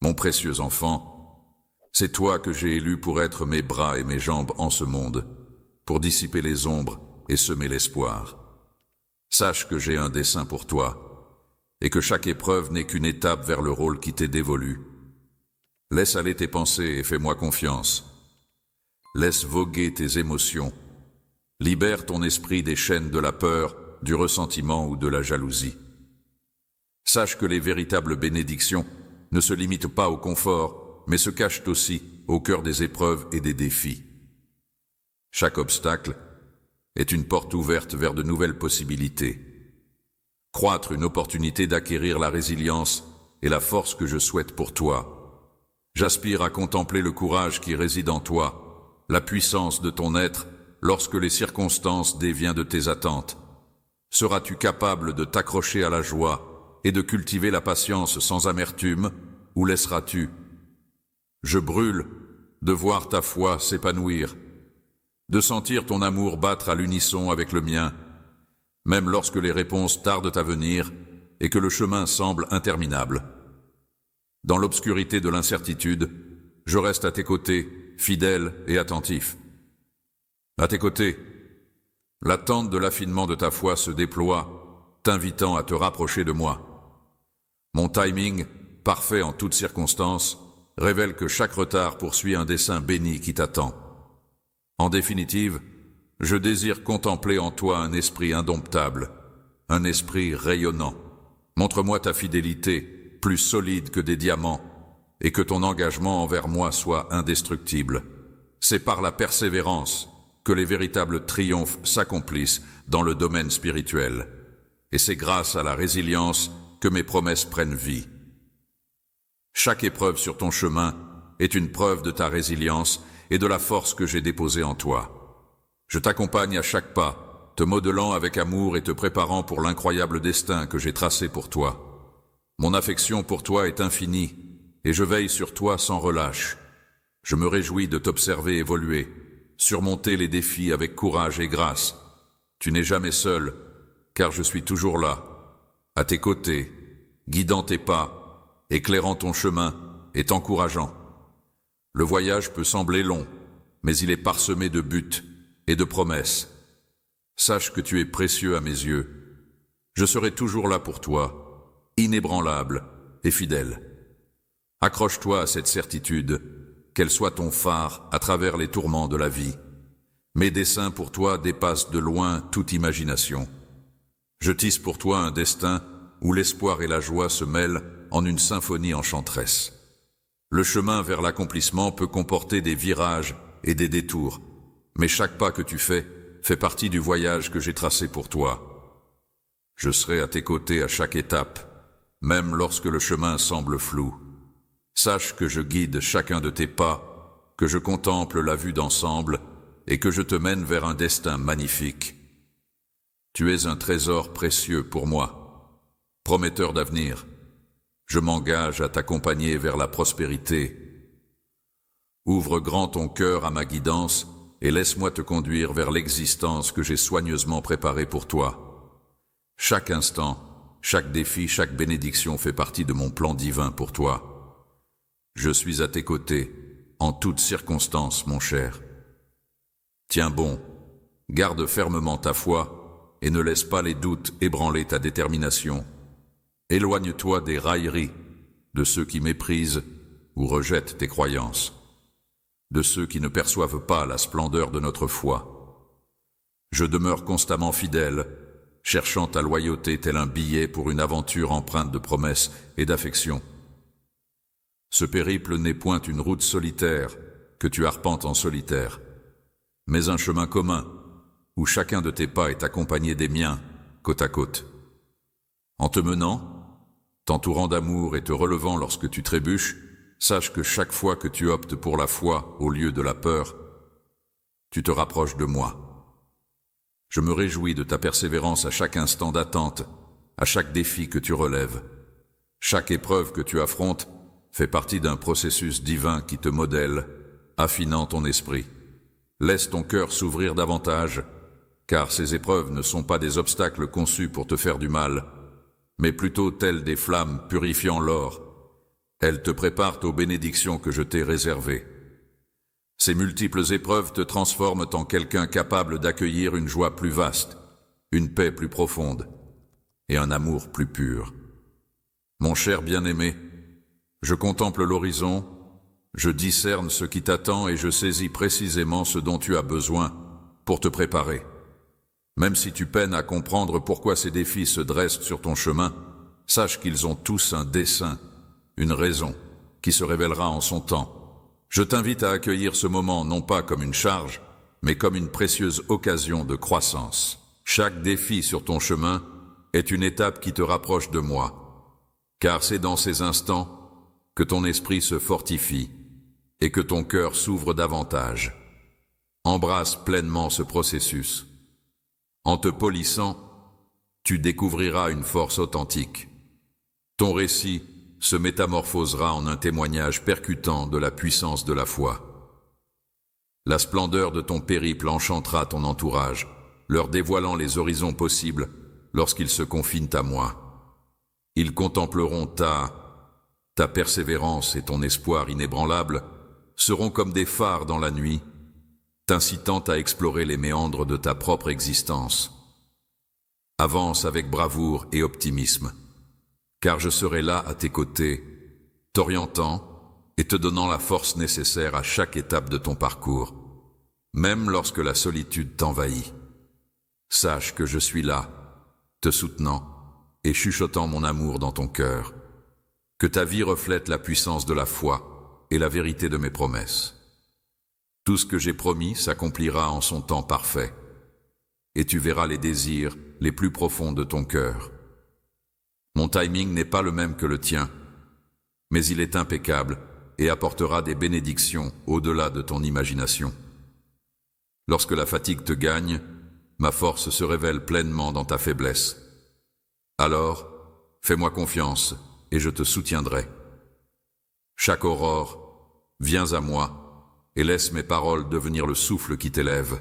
Mon précieux enfant, c'est toi que j'ai élu pour être mes bras et mes jambes en ce monde, pour dissiper les ombres et semer l'espoir. Sache que j'ai un dessein pour toi, et que chaque épreuve n'est qu'une étape vers le rôle qui t'est dévolu. Laisse aller tes pensées et fais-moi confiance. Laisse voguer tes émotions. Libère ton esprit des chaînes de la peur, du ressentiment ou de la jalousie. Sache que les véritables bénédictions ne se limitent pas au confort, mais se cachent aussi au cœur des épreuves et des défis. Chaque obstacle est une porte ouverte vers de nouvelles possibilités. Croître une opportunité d'acquérir la résilience et la force que je souhaite pour toi. J'aspire à contempler le courage qui réside en toi, la puissance de ton être lorsque les circonstances dévient de tes attentes. Seras-tu capable de t'accrocher à la joie et de cultiver la patience sans amertume, ou laisseras-tu? Je brûle de voir ta foi s'épanouir, de sentir ton amour battre à l'unisson avec le mien, même lorsque les réponses tardent à venir et que le chemin semble interminable. Dans l'obscurité de l'incertitude, je reste à tes côtés, fidèle et attentif. À tes côtés, l'attente de l'affinement de ta foi se déploie, t'invitant à te rapprocher de moi. Mon timing, parfait en toutes circonstances, révèle que chaque retard poursuit un dessein béni qui t'attend. En définitive, je désire contempler en toi un esprit indomptable, un esprit rayonnant. Montre-moi ta fidélité, plus solide que des diamants, et que ton engagement envers moi soit indestructible. C'est par la persévérance que les véritables triomphes s'accomplissent dans le domaine spirituel. Et c'est grâce à la résilience que mes promesses prennent vie. Chaque épreuve sur ton chemin est une preuve de ta résilience et de la force que j'ai déposée en toi. Je t'accompagne à chaque pas, te modelant avec amour et te préparant pour l'incroyable destin que j'ai tracé pour toi. Mon affection pour toi est infinie, et je veille sur toi sans relâche. Je me réjouis de t'observer évoluer, surmonter les défis avec courage et grâce. Tu n'es jamais seul, car je suis toujours là, à tes côtés, guidant tes pas, éclairant ton chemin et t'encourageant. Le voyage peut sembler long, mais il est parsemé de buts et de promesses. Sache que tu es précieux à mes yeux. Je serai toujours là pour toi, inébranlable et fidèle. Accroche-toi à cette certitude, qu'elle soit ton phare à travers les tourments de la vie. Mes desseins pour toi dépassent de loin toute imagination. Je tisse pour toi un destin où l'espoir et la joie se mêlent en une symphonie enchanteresse. Le chemin vers l'accomplissement peut comporter des virages et des détours, mais chaque pas que tu fais fait partie du voyage que j'ai tracé pour toi. Je serai à tes côtés à chaque étape, même lorsque le chemin semble flou. Sache que je guide chacun de tes pas, que je contemple la vue d'ensemble et que je te mène vers un destin magnifique. Tu es un trésor précieux pour moi, prometteur d'avenir. Je m'engage à t'accompagner vers la prospérité. Ouvre grand ton cœur à ma guidance et laisse-moi te conduire vers l'existence que j'ai soigneusement préparée pour toi. Chaque instant, chaque défi, chaque bénédiction fait partie de mon plan divin pour toi. Je suis à tes côtés, en toutes circonstances, mon cher. Tiens bon, garde fermement ta foi et ne laisse pas les doutes ébranler ta détermination. Éloigne-toi des railleries, de ceux qui méprisent ou rejettent tes croyances, de ceux qui ne perçoivent pas la splendeur de notre foi. Je demeure constamment fidèle, cherchant ta loyauté tel un billet pour une aventure empreinte de promesses et d'affection. Ce périple n'est point une route solitaire que tu arpentes en solitaire, mais un chemin commun où chacun de tes pas est accompagné des miens, côte à côte. En te menant, t'entourant d'amour et te relevant lorsque tu trébuches, sache que chaque fois que tu optes pour la foi au lieu de la peur, tu te rapproches de moi. Je me réjouis de ta persévérance à chaque instant d'attente, à chaque défi que tu relèves. Chaque épreuve que tu affrontes fait partie d'un processus divin qui te modèle, affinant ton esprit. Laisse ton cœur s'ouvrir davantage, car ces épreuves ne sont pas des obstacles conçus pour te faire du mal, mais plutôt tels des flammes purifiant l'or. Elles te préparent aux bénédictions que je t'ai réservées. Ces multiples épreuves te transforment en quelqu'un capable d'accueillir une joie plus vaste, une paix plus profonde et un amour plus pur. Mon cher bien-aimé, je contemple l'horizon, je discerne ce qui t'attend et je saisis précisément ce dont tu as besoin pour te préparer. Même si tu peines à comprendre pourquoi ces défis se dressent sur ton chemin, sache qu'ils ont tous un dessein, une raison, qui se révélera en son temps. Je t'invite à accueillir ce moment non pas comme une charge, mais comme une précieuse occasion de croissance. Chaque défi sur ton chemin est une étape qui te rapproche de moi, car c'est dans ces instants que ton esprit se fortifie et que ton cœur s'ouvre davantage. Embrasse pleinement ce processus. En te polissant, tu découvriras une force authentique. Ton récit se métamorphosera en un témoignage percutant de la puissance de la foi. La splendeur de ton périple enchantera ton entourage, leur dévoilant les horizons possibles lorsqu'ils se confinent à moi. Ils contempleront ta persévérance et ton espoir inébranlable seront comme des phares dans la nuit, t'incitant à explorer les méandres de ta propre existence. Avance avec bravoure et optimisme, car je serai là à tes côtés, t'orientant et te donnant la force nécessaire à chaque étape de ton parcours, même lorsque la solitude t'envahit. Sache que je suis là, te soutenant et chuchotant mon amour dans ton cœur, que ta vie reflète la puissance de la foi et la vérité de mes promesses. Tout ce que j'ai promis s'accomplira en son temps parfait, et tu verras les désirs les plus profonds de ton cœur. Mon timing n'est pas le même que le tien, mais il est impeccable et apportera des bénédictions au-delà de ton imagination. Lorsque la fatigue te gagne, ma force se révèle pleinement dans ta faiblesse. Alors, fais-moi confiance et je te soutiendrai. Chaque aurore, viens à moi et laisse mes paroles devenir le souffle qui t'élève,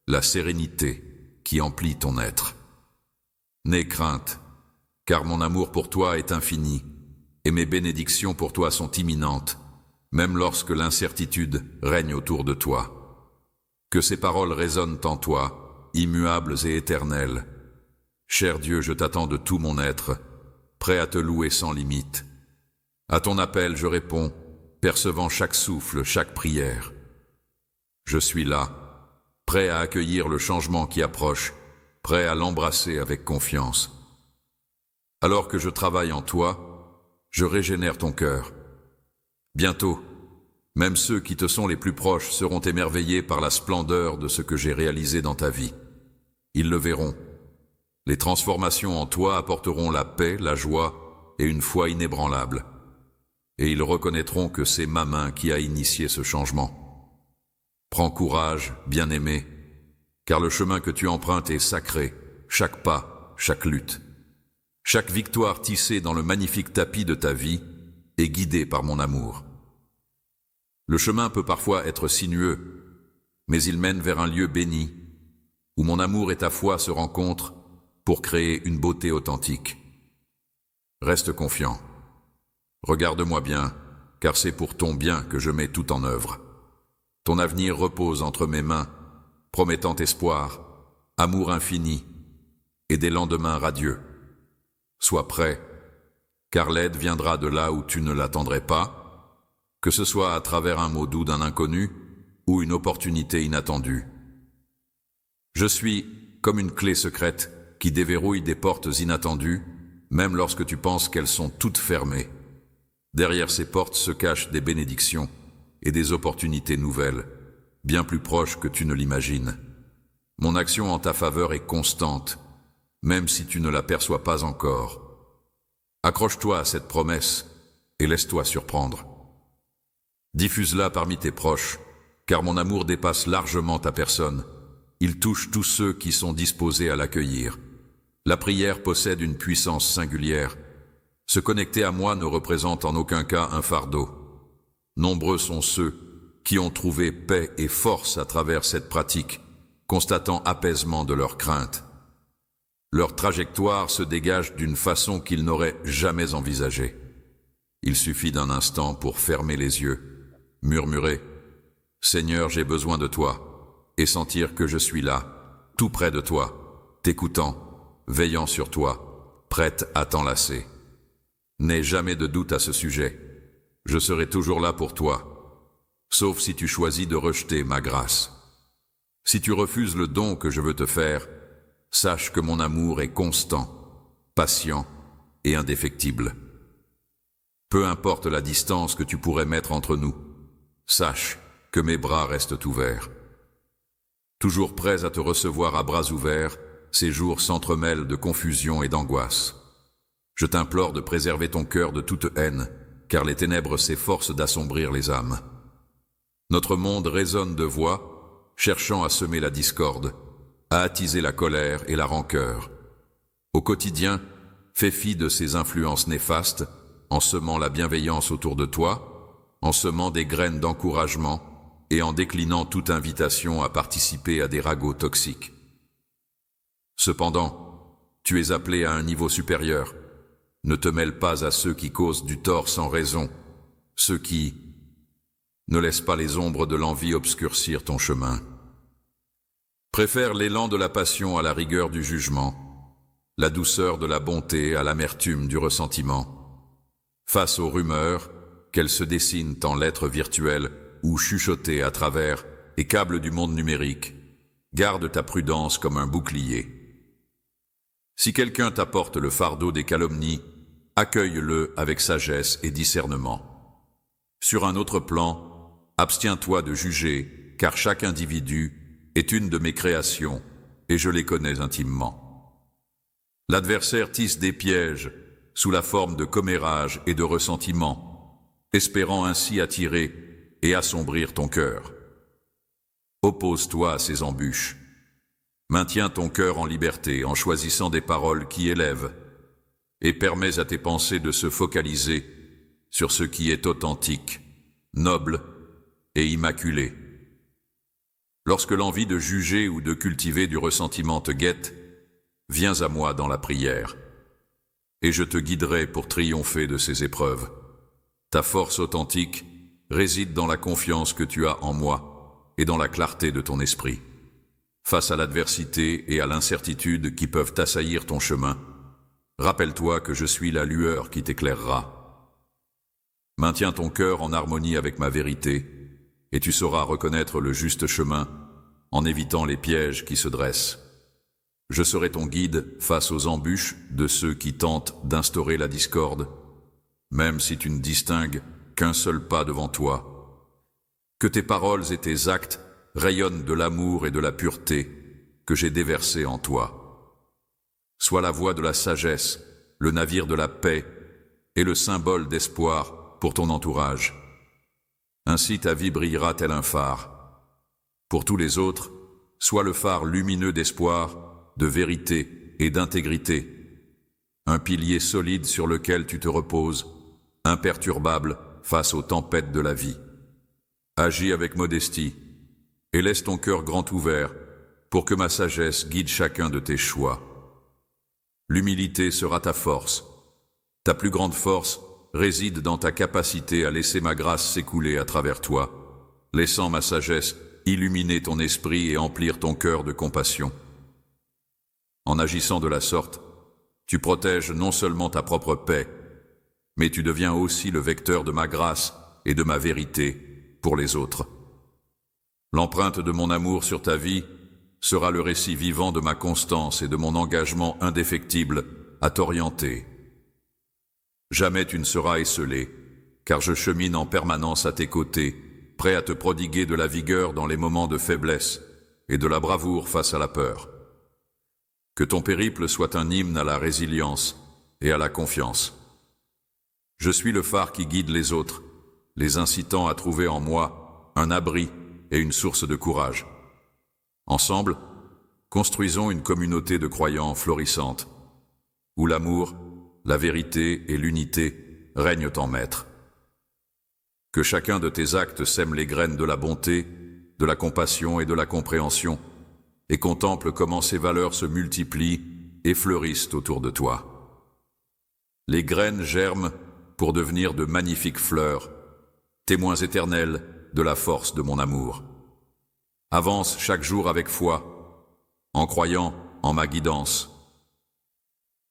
la sérénité qui emplit ton être. N'aie crainte, car mon amour pour toi est infini, et mes bénédictions pour toi sont imminentes, même lorsque l'incertitude règne autour de toi. Que ces paroles résonnent en toi, immuables et éternelles. Cher Dieu, je t'attends de tout mon être, prêt à te louer sans limite. À ton appel, je réponds, percevant chaque souffle, chaque prière. Je suis là, prêt à accueillir le changement qui approche, prêt à l'embrasser avec confiance. Alors que je travaille en toi, je régénère ton cœur. Bientôt, même ceux qui te sont les plus proches seront émerveillés par la splendeur de ce que j'ai réalisé dans ta vie. Ils le verront. Les transformations en toi apporteront la paix, la joie et une foi inébranlable. Et ils reconnaîtront que c'est ma main qui a initié ce changement. Prends courage, bien-aimé, car le chemin que tu empruntes est sacré, chaque pas, chaque lutte. Chaque victoire tissée dans le magnifique tapis de ta vie est guidée par mon amour. Le chemin peut parfois être sinueux, mais il mène vers un lieu béni, où mon amour et ta foi se rencontrent pour créer une beauté authentique. Reste confiant. Regarde-moi bien, car c'est pour ton bien que je mets tout en œuvre. Ton avenir repose entre mes mains, promettant espoir, amour infini et des lendemains radieux. Sois prêt, car l'aide viendra de là où tu ne l'attendrais pas, que ce soit à travers un mot doux d'un inconnu ou une opportunité inattendue. Je suis comme une clé secrète qui déverrouille des portes inattendues, même lorsque tu penses qu'elles sont toutes fermées. Derrière ces portes se cachent des bénédictions et des opportunités nouvelles, bien plus proches que tu ne l'imagines. Mon action en ta faveur est constante, même si tu ne l'aperçois pas encore. Accroche-toi à cette promesse et laisse-toi surprendre. Diffuse-la parmi tes proches, car mon amour dépasse largement ta personne. Il touche tous ceux qui sont disposés à l'accueillir. La prière possède une puissance singulière. Se connecter à moi ne représente en aucun cas un fardeau. Nombreux sont ceux qui ont trouvé paix et force à travers cette pratique, constatant apaisement de leurs craintes. Leur trajectoire se dégage d'une façon qu'ils n'auraient jamais envisagée. Il suffit d'un instant pour fermer les yeux, murmurer « Seigneur, j'ai besoin de toi » et sentir que je suis là, tout près de toi, t'écoutant, veillant sur toi, prête à t'enlacer. N'aie jamais de doute à ce sujet. Je serai toujours là pour toi, sauf si tu choisis de rejeter ma grâce. Si tu refuses le don que je veux te faire, sache que mon amour est constant, patient et indéfectible. Peu importe la distance que tu pourrais mettre entre nous, sache que mes bras restent ouverts. Toujours prêts à te recevoir à bras ouverts, ces jours s'entremêlent de confusion et d'angoisse. Je t'implore de préserver ton cœur de toute haine, car les ténèbres s'efforcent d'assombrir les âmes. Notre monde résonne de voix, cherchant à semer la discorde, à attiser la colère et la rancœur. Au quotidien, fais fi de ces influences néfastes, en semant la bienveillance autour de toi, en semant des graines d'encouragement et en déclinant toute invitation à participer à des ragots toxiques. Cependant, tu es appelé à un niveau supérieur. Ne te mêle pas à ceux qui causent du tort sans raison, ceux qui ne laissent pas les ombres de l'envie obscurcir ton chemin. Préfère l'élan de la passion à la rigueur du jugement, la douceur de la bonté à l'amertume du ressentiment. Face aux rumeurs, qu'elles se dessinent en lettres virtuelles ou chuchotées à travers les câbles du monde numérique, garde ta prudence comme un bouclier. Si quelqu'un t'apporte le fardeau des calomnies, accueille-le avec sagesse et discernement. Sur un autre plan, abstiens-toi de juger, car chaque individu est une de mes créations, et je les connais intimement. L'adversaire tisse des pièges, sous la forme de commérages et de ressentiments, espérant ainsi attirer et assombrir ton cœur. Oppose-toi à ces embûches. Maintiens ton cœur en liberté en choisissant des paroles qui élèvent et permets à tes pensées de se focaliser sur ce qui est authentique, noble et immaculé. Lorsque l'envie de juger ou de cultiver du ressentiment te guette, viens à moi dans la prière, et je te guiderai pour triompher de ces épreuves. Ta force authentique réside dans la confiance que tu as en moi et dans la clarté de ton esprit. Face à l'adversité et à l'incertitude qui peuvent assaillir ton chemin, rappelle-toi que je suis la lueur qui t'éclairera. Maintiens ton cœur en harmonie avec ma vérité, et tu sauras reconnaître le juste chemin en évitant les pièges qui se dressent. Je serai ton guide face aux embûches de ceux qui tentent d'instaurer la discorde, même si tu ne distingues qu'un seul pas devant toi. Que tes paroles et tes actes rayonnent de l'amour et de la pureté que j'ai déversé en toi. Sois la voix de la sagesse, le navire de la paix et le symbole d'espoir pour ton entourage. Ainsi ta vie brillera tel un phare. Pour tous les autres, sois le phare lumineux d'espoir, de vérité et d'intégrité, un pilier solide sur lequel tu te reposes, imperturbable face aux tempêtes de la vie. Agis avec modestie et laisse ton cœur grand ouvert pour que ma sagesse guide chacun de tes choix. L'humilité sera ta force. Ta plus grande force réside dans ta capacité à laisser ma grâce s'écouler à travers toi, laissant ma sagesse illuminer ton esprit et emplir ton cœur de compassion. En agissant de la sorte, tu protèges non seulement ta propre paix, mais tu deviens aussi le vecteur de ma grâce et de ma vérité pour les autres. L'empreinte de mon amour sur ta vie sera le récit vivant de ma constance et de mon engagement indéfectible à t'orienter. Jamais tu ne seras esselé, car je chemine en permanence à tes côtés, prêt à te prodiguer de la vigueur dans les moments de faiblesse et de la bravoure face à la peur. Que ton périple soit un hymne à la résilience et à la confiance. Je suis le phare qui guide les autres, les incitant à trouver en moi un abri et une source de courage. Ensemble, construisons une communauté de croyants florissante, où l'amour, la vérité et l'unité règnent en maître. Que chacun de tes actes sème les graines de la bonté, de la compassion et de la compréhension, et contemple comment ces valeurs se multiplient et fleurissent autour de toi. Les graines germent pour devenir de magnifiques fleurs, témoins éternels de la force de mon amour. Avance chaque jour avec foi, en croyant en ma guidance.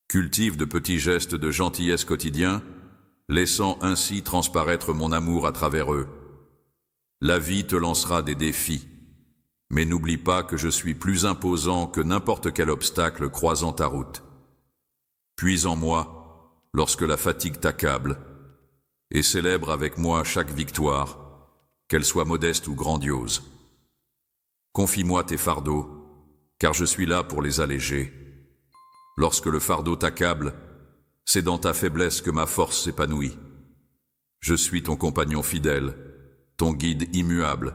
Cultive de petits gestes de gentillesse quotidiens, laissant ainsi transparaître mon amour à travers eux. La vie te lancera des défis, mais n'oublie pas que je suis plus imposant que n'importe quel obstacle croisant ta route. Puise en moi lorsque la fatigue t'accable, et célèbre avec moi chaque victoire, qu'elle soit modeste ou grandiose. Confie-moi tes fardeaux, car je suis là pour les alléger. Lorsque le fardeau t'accable, c'est dans ta faiblesse que ma force s'épanouit. Je suis ton compagnon fidèle, ton guide immuable,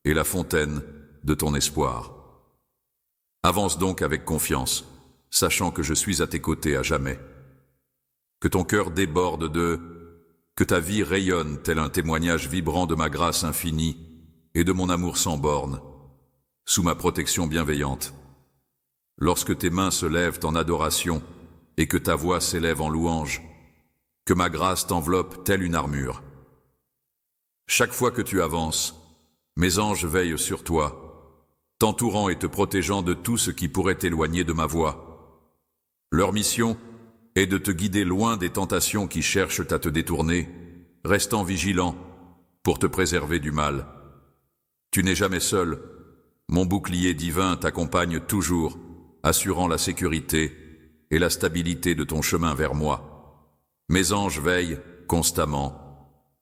et la fontaine de ton espoir. Avance donc avec confiance, sachant que je suis à tes côtés à jamais. Que ton cœur déborde que ta vie rayonne tel un témoignage vibrant de ma grâce infinie et de mon amour sans bornes, sous ma protection bienveillante. Lorsque tes mains se lèvent en adoration et que ta voix s'élève en louange, que ma grâce t'enveloppe telle une armure. Chaque fois que tu avances, mes anges veillent sur toi, t'entourant et te protégeant de tout ce qui pourrait t'éloigner de ma voie. Leur mission est de te guider loin des tentations qui cherchent à te détourner, restant vigilant pour te préserver du mal. Tu n'es jamais seul, mon bouclier divin t'accompagne toujours, assurant la sécurité et la stabilité de ton chemin vers moi. Mes anges veillent constamment,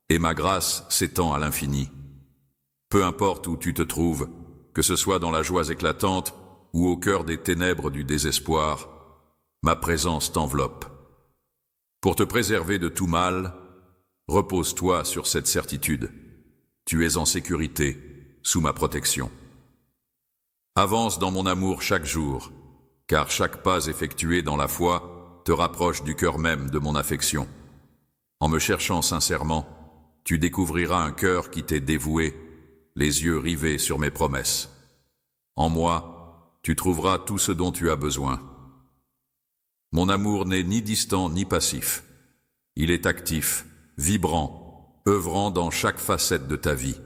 et ma grâce s'étend à l'infini. Peu importe où tu te trouves, que ce soit dans la joie éclatante ou au cœur des ténèbres du désespoir, ma présence t'enveloppe. Pour te préserver de tout mal, repose-toi sur cette certitude. Tu es en sécurité, sous ma protection. Avance dans mon amour chaque jour, car chaque pas effectué dans la foi te rapproche du cœur même de mon affection. En me cherchant sincèrement, tu découvriras un cœur qui t'est dévoué, les yeux rivés sur mes promesses. En moi, tu trouveras tout ce dont tu as besoin. Mon amour n'est ni distant ni passif. Il est actif, vibrant, œuvrant dans chaque facette de ta vie.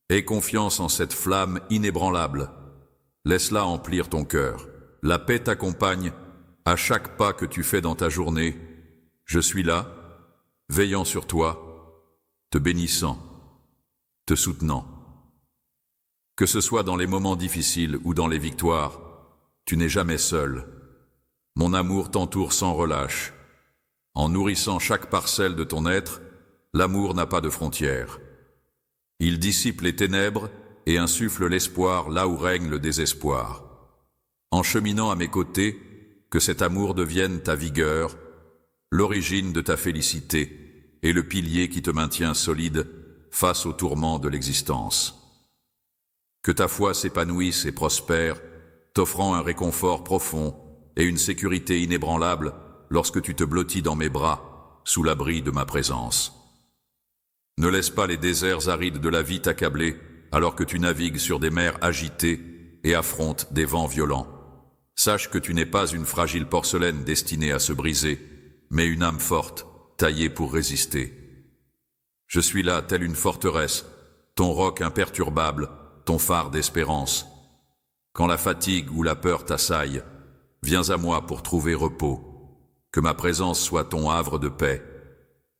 Aie confiance en cette flamme inébranlable. Laisse-la emplir ton cœur. La paix t'accompagne à chaque pas que tu fais dans ta journée. Je suis là, veillant sur toi, te bénissant, te soutenant. Que ce soit dans les moments difficiles ou dans les victoires, tu n'es jamais seul. Mon amour t'entoure sans relâche. En nourrissant chaque parcelle de ton être, l'amour n'a pas de frontières. Il dissipe les ténèbres et insuffle l'espoir là où règne le désespoir. En cheminant à mes côtés, que cet amour devienne ta vigueur, l'origine de ta félicité et le pilier qui te maintient solide face aux tourments de l'existence. Que ta foi s'épanouisse et prospère, t'offrant un réconfort profond et une sécurité inébranlable lorsque tu te blottis dans mes bras, sous l'abri de ma présence. Ne laisse pas les déserts arides de la vie t'accabler alors que tu navigues sur des mers agitées et affrontes des vents violents. Sache que tu n'es pas une fragile porcelaine destinée à se briser, mais une âme forte, taillée pour résister. Je suis là telle une forteresse, ton roc imperturbable, ton phare d'espérance. Quand la fatigue ou la peur t'assaille, viens à moi pour trouver repos. Que ma présence soit ton havre de paix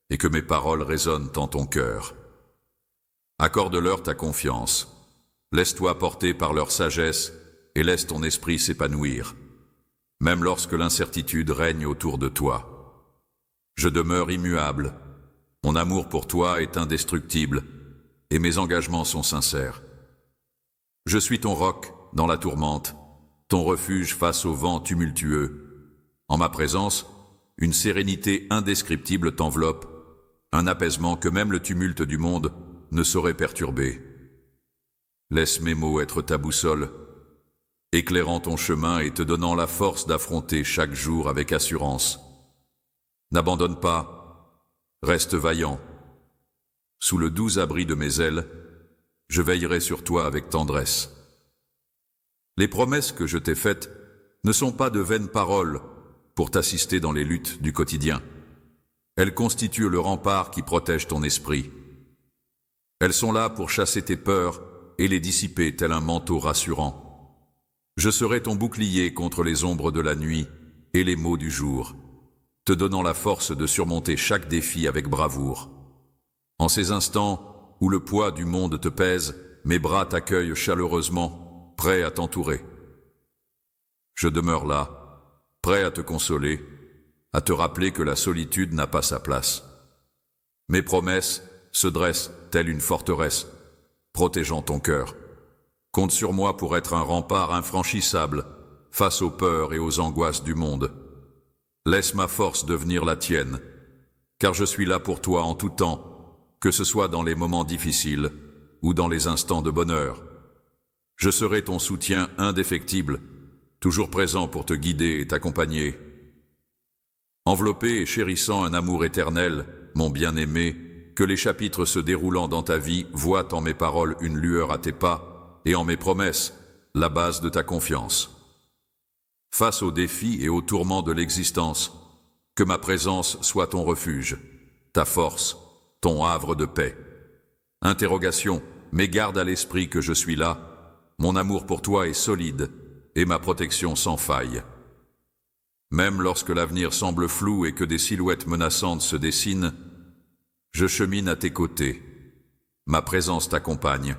et que mes paroles résonnent en ton cœur. Accorde-leur ta confiance. Laisse-toi porter par leur sagesse et laisse ton esprit s'épanouir, même lorsque l'incertitude règne autour de toi. Je demeure immuable. Mon amour pour toi est indestructible et mes engagements sont sincères. Je suis ton roc dans la tourmente, ton refuge face au vent tumultueux. En ma présence, une sérénité indescriptible t'enveloppe, un apaisement que même le tumulte du monde ne saurait perturber. Laisse mes mots être ta boussole, éclairant ton chemin et te donnant la force d'affronter chaque jour avec assurance. N'abandonne pas, reste vaillant. Sous le doux abri de mes ailes, je veillerai sur toi avec tendresse. Les promesses que je t'ai faites ne sont pas de vaines paroles pour t'assister dans les luttes du quotidien. Elles constituent le rempart qui protège ton esprit. Elles sont là pour chasser tes peurs et les dissiper tel un manteau rassurant. Je serai ton bouclier contre les ombres de la nuit et les maux du jour, te donnant la force de surmonter chaque défi avec bravoure. En ces instants où le poids du monde te pèse, mes bras t'accueillent chaleureusement, prêts à t'entourer. Je demeure là, prêt à te consoler, à te rappeler que la solitude n'a pas sa place. Mes promesses se dressent telle une forteresse, protégeant ton cœur. Compte sur moi pour être un rempart infranchissable face aux peurs et aux angoisses du monde. Laisse ma force devenir la tienne, car je suis là pour toi en tout temps, que ce soit dans les moments difficiles ou dans les instants de bonheur. Je serai ton soutien indéfectible, toujours présent pour te guider et t'accompagner. Enveloppé et chérissant un amour éternel, mon bien-aimé, que les chapitres se déroulant dans ta vie voient en mes paroles une lueur à tes pas, et en mes promesses, la base de ta confiance. Face aux défis et aux tourments de l'existence, que ma présence soit ton refuge, ta force, ton havre de paix. Interrogation, mais garde à l'esprit que je suis là, mon amour pour toi est solide, et ma protection sans faille. Même lorsque l'avenir semble flou et que des silhouettes menaçantes se dessinent, je chemine à tes côtés. Ma présence t'accompagne.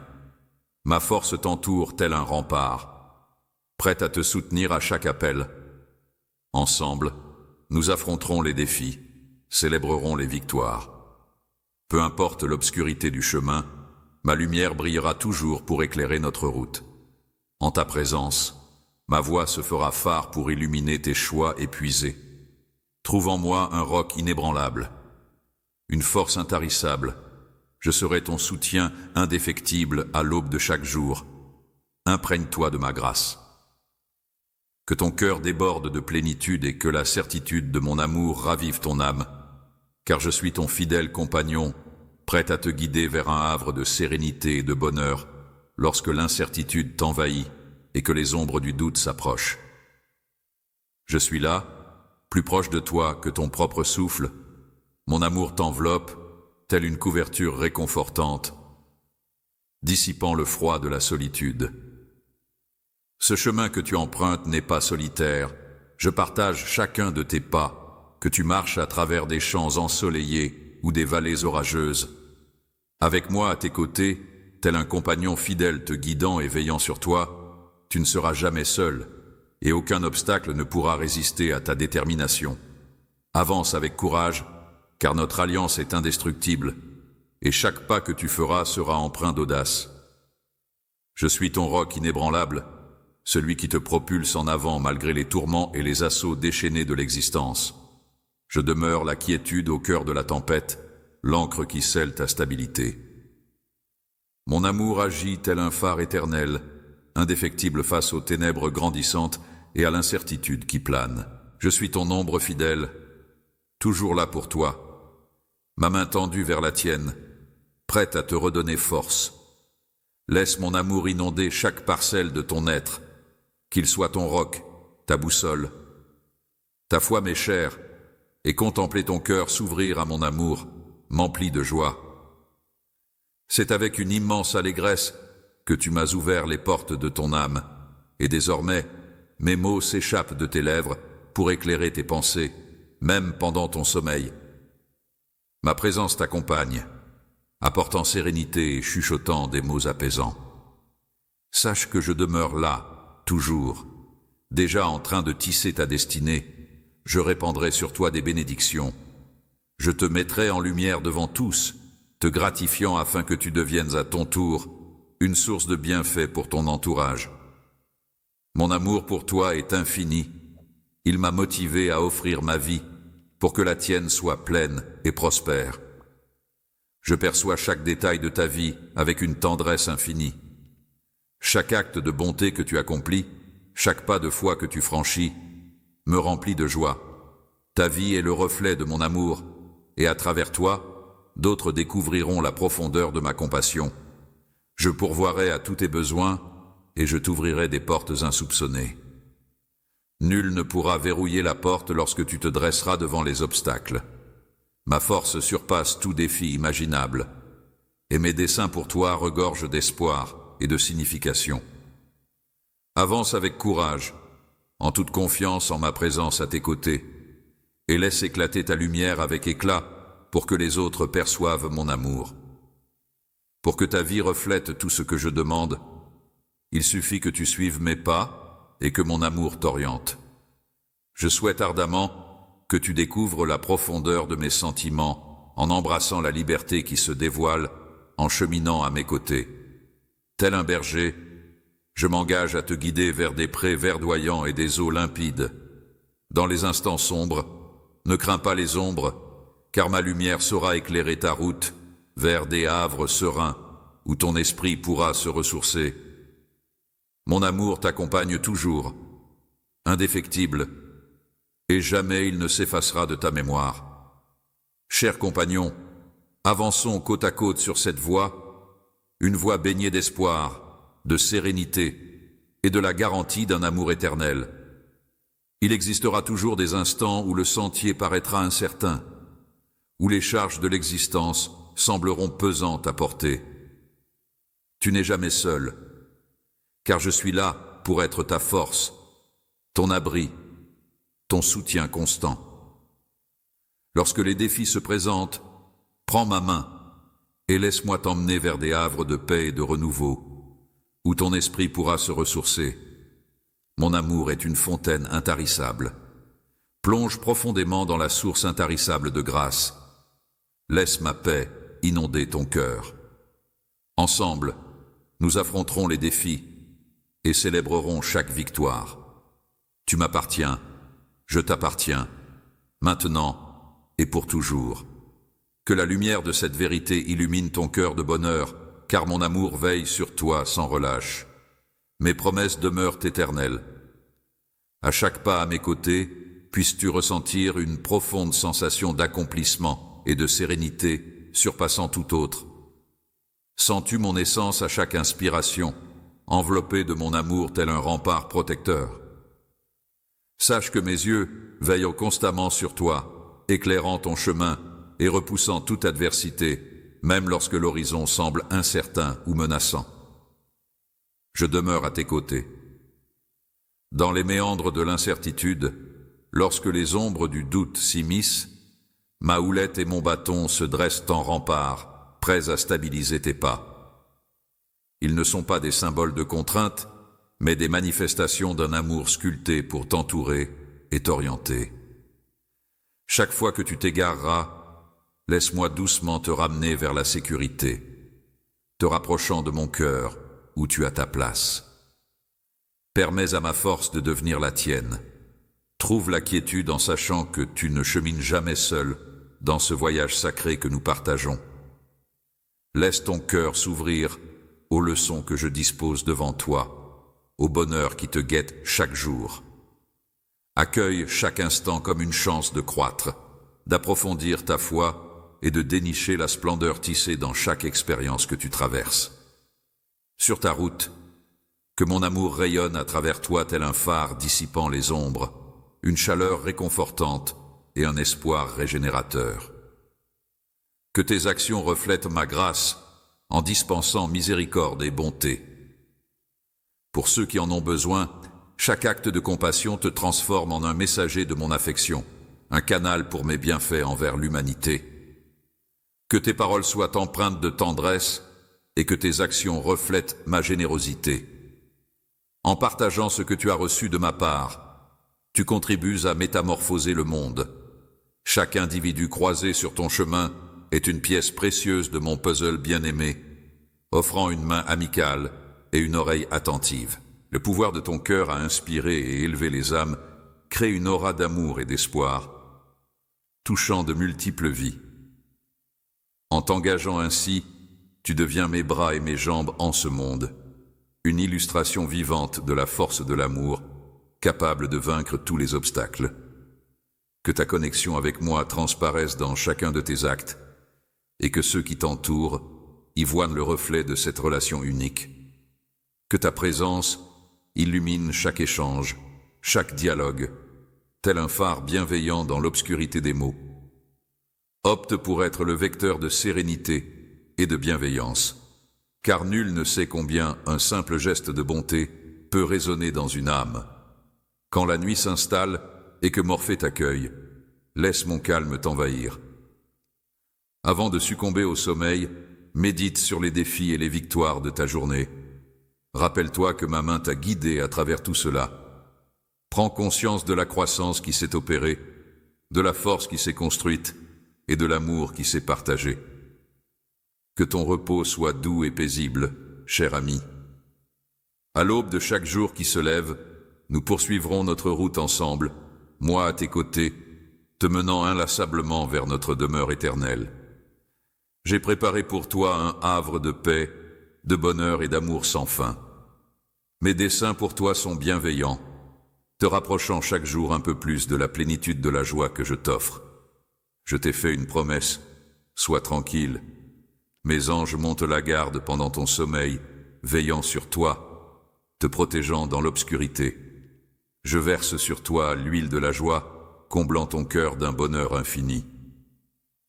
Ma force t'entoure tel un rempart, prête à te soutenir à chaque appel. Ensemble, nous affronterons les défis, célébrerons les victoires. Peu importe l'obscurité du chemin, ma lumière brillera toujours pour éclairer notre route. En ta présence, ma voix se fera phare pour illuminer tes choix épuisés. Trouve en moi un roc inébranlable, une force intarissable. Je serai ton soutien indéfectible à l'aube de chaque jour. Imprègne-toi de ma grâce. Que ton cœur déborde de plénitude et que la certitude de mon amour ravive ton âme, car je suis ton fidèle compagnon, prêt à te guider vers un havre de sérénité et de bonheur lorsque l'incertitude t'envahit et que les ombres du doute s'approchent. Je suis là, plus proche de toi que ton propre souffle. Mon amour t'enveloppe, telle une couverture réconfortante, dissipant le froid de la solitude. Ce chemin que tu empruntes n'est pas solitaire. Je partage chacun de tes pas, que tu marches à travers des champs ensoleillés ou des vallées orageuses. Avec moi à tes côtés, tel un compagnon fidèle te guidant et veillant sur toi, tu ne seras jamais seul, et aucun obstacle ne pourra résister à ta détermination. Avance avec courage, car notre alliance est indestructible, et chaque pas que tu feras sera empreint d'audace. Je suis ton roc inébranlable, celui qui te propulse en avant malgré les tourments et les assauts déchaînés de l'existence. Je demeure la quiétude au cœur de la tempête, l'ancre qui scelle ta stabilité. Mon amour agit tel un phare éternel, indéfectible face aux ténèbres grandissantes et à l'incertitude qui plane. Je suis ton ombre fidèle, toujours là pour toi, ma main tendue vers la tienne, prête à te redonner force. Laisse mon amour inonder chaque parcelle de ton être, qu'il soit ton roc, ta boussole. Ta foi m'est chère, et contempler ton cœur s'ouvrir à mon amour m'emplit de joie. C'est avec une immense allégresse que tu m'as ouvert les portes de ton âme, et désormais, mes mots s'échappent de tes lèvres pour éclairer tes pensées, même pendant ton sommeil. Ma présence t'accompagne, apportant sérénité et chuchotant des mots apaisants. Sache que je demeure là, toujours, déjà en train de tisser ta destinée. Je répandrai sur toi des bénédictions. Je te mettrai en lumière devant tous, te gratifiant afin que tu deviennes à ton tour une source de bienfaits pour ton entourage. Mon amour pour toi est infini. Il m'a motivé à offrir ma vie pour que la tienne soit pleine et prospère. Je perçois chaque détail de ta vie avec une tendresse infinie. Chaque acte de bonté que tu accomplis, chaque pas de foi que tu franchis, me remplit de joie. Ta vie est le reflet de mon amour, et à travers toi, d'autres découvriront la profondeur de ma compassion. Je pourvoirai à tous tes besoins, et je t'ouvrirai des portes insoupçonnées. Nul ne pourra verrouiller la porte lorsque tu te dresseras devant les obstacles. Ma force surpasse tout défi imaginable, et mes desseins pour toi regorgent d'espoir et de signification. Avance avec courage, en toute confiance en ma présence à tes côtés, et laisse éclater ta lumière avec éclat pour que les autres perçoivent mon amour. Pour que ta vie reflète tout ce que je demande, il suffit que tu suives mes pas et que mon amour t'oriente. Je souhaite ardemment que tu découvres la profondeur de mes sentiments en embrassant la liberté qui se dévoile en cheminant à mes côtés. Tel un berger, je m'engage à te guider vers des prés verdoyants et des eaux limpides. Dans les instants sombres, ne crains pas les ombres, car ma lumière saura éclairer ta route vers des havres sereins où ton esprit pourra se ressourcer. Mon amour t'accompagne toujours, indéfectible, et jamais il ne s'effacera de ta mémoire. Chers compagnons, avançons côte à côte sur cette voie, une voie baignée d'espoir, de sérénité et de la garantie d'un amour éternel. Il existera toujours des instants où le sentier paraîtra incertain, où les charges de l'existence sembleront pesantes à porter. Tu n'es jamais seul, car je suis là pour être ta force, ton abri, ton soutien constant. Lorsque les défis se présentent, prends ma main et laisse-moi t'emmener vers des havres de paix et de renouveau, où ton esprit pourra se ressourcer. Mon amour est une fontaine intarissable. Plonge profondément dans la source intarissable de grâce. Laisse ma paix inonder ton cœur. Ensemble, nous affronterons les défis et célébrerons chaque victoire. Tu m'appartiens, je t'appartiens, maintenant et pour toujours. Que la lumière de cette vérité illumine ton cœur de bonheur, car mon amour veille sur toi sans relâche. Mes promesses demeurent éternelles. À chaque pas à mes côtés, puisses-tu ressentir une profonde sensation d'accomplissement et de sérénité surpassant tout autre. Sens-tu mon essence à chaque inspiration, enveloppée de mon amour tel un rempart protecteur? Sache que mes yeux veillent constamment sur toi, éclairant ton chemin et repoussant toute adversité, même lorsque l'horizon semble incertain ou menaçant. Je demeure à tes côtés. Dans les méandres de l'incertitude, lorsque les ombres du doute s'immiscent, ma houlette et mon bâton se dressent en rempart, prêts à stabiliser tes pas. Ils ne sont pas des symboles de contrainte, mais des manifestations d'un amour sculpté pour t'entourer et t'orienter. Chaque fois que tu t'égareras, laisse-moi doucement te ramener vers la sécurité, te rapprochant de mon cœur où tu as ta place. Permets à ma force de devenir la tienne. Trouve la quiétude en sachant que tu ne chemines jamais seul dans ce voyage sacré que nous partageons. Laisse ton cœur s'ouvrir aux leçons que je dispose devant toi, au bonheur qui te guette chaque jour. Accueille chaque instant comme une chance de croître, d'approfondir ta foi et de dénicher la splendeur tissée dans chaque expérience que tu traverses. Sur ta route, que mon amour rayonne à travers toi tel un phare dissipant les ombres, une chaleur réconfortante et un espoir régénérateur. Que tes actions reflètent ma grâce en dispensant miséricorde et bonté. Pour ceux qui en ont besoin, chaque acte de compassion te transforme en un messager de mon affection, un canal pour mes bienfaits envers l'humanité. Que tes paroles soient empreintes de tendresse et que tes actions reflètent ma générosité. En partageant ce que tu as reçu de ma part, tu contribues à métamorphoser le monde. Chaque individu croisé sur ton chemin est une pièce précieuse de mon puzzle bien-aimé, offrant une main amicale et une oreille attentive. Le pouvoir de ton cœur à inspirer et élever les âmes crée une aura d'amour et d'espoir, touchant de multiples vies. En t'engageant ainsi, tu deviens mes bras et mes jambes en ce monde, une illustration vivante de la force de l'amour, capable de vaincre tous les obstacles. Que ta connexion avec moi transparaisse dans chacun de tes actes, et que ceux qui t'entourent y voient le reflet de cette relation unique. Que ta présence illumine chaque échange, chaque dialogue, tel un phare bienveillant dans l'obscurité des mots. Opte pour être le vecteur de sérénité et de bienveillance, car nul ne sait combien un simple geste de bonté peut résonner dans une âme. Quand la nuit s'installe et que Morphée t'accueille, laisse mon calme t'envahir. Avant de succomber au sommeil, médite sur les défis et les victoires de ta journée. Rappelle-toi que ma main t'a guidé à travers tout cela. Prends conscience de la croissance qui s'est opérée, de la force qui s'est construite et de l'amour qui s'est partagé. Que ton repos soit doux et paisible, cher ami. À l'aube de chaque jour qui se lève, nous poursuivrons notre route ensemble, moi à tes côtés, te menant inlassablement vers notre demeure éternelle. J'ai préparé pour toi un havre de paix, de bonheur et d'amour sans fin. Mes desseins pour toi sont bienveillants, te rapprochant chaque jour un peu plus de la plénitude de la joie que je t'offre. Je t'ai fait une promesse, sois tranquille. Mes anges montent la garde pendant ton sommeil, veillant sur toi, te protégeant dans l'obscurité. Je verse sur toi l'huile de la joie, comblant ton cœur d'un bonheur infini.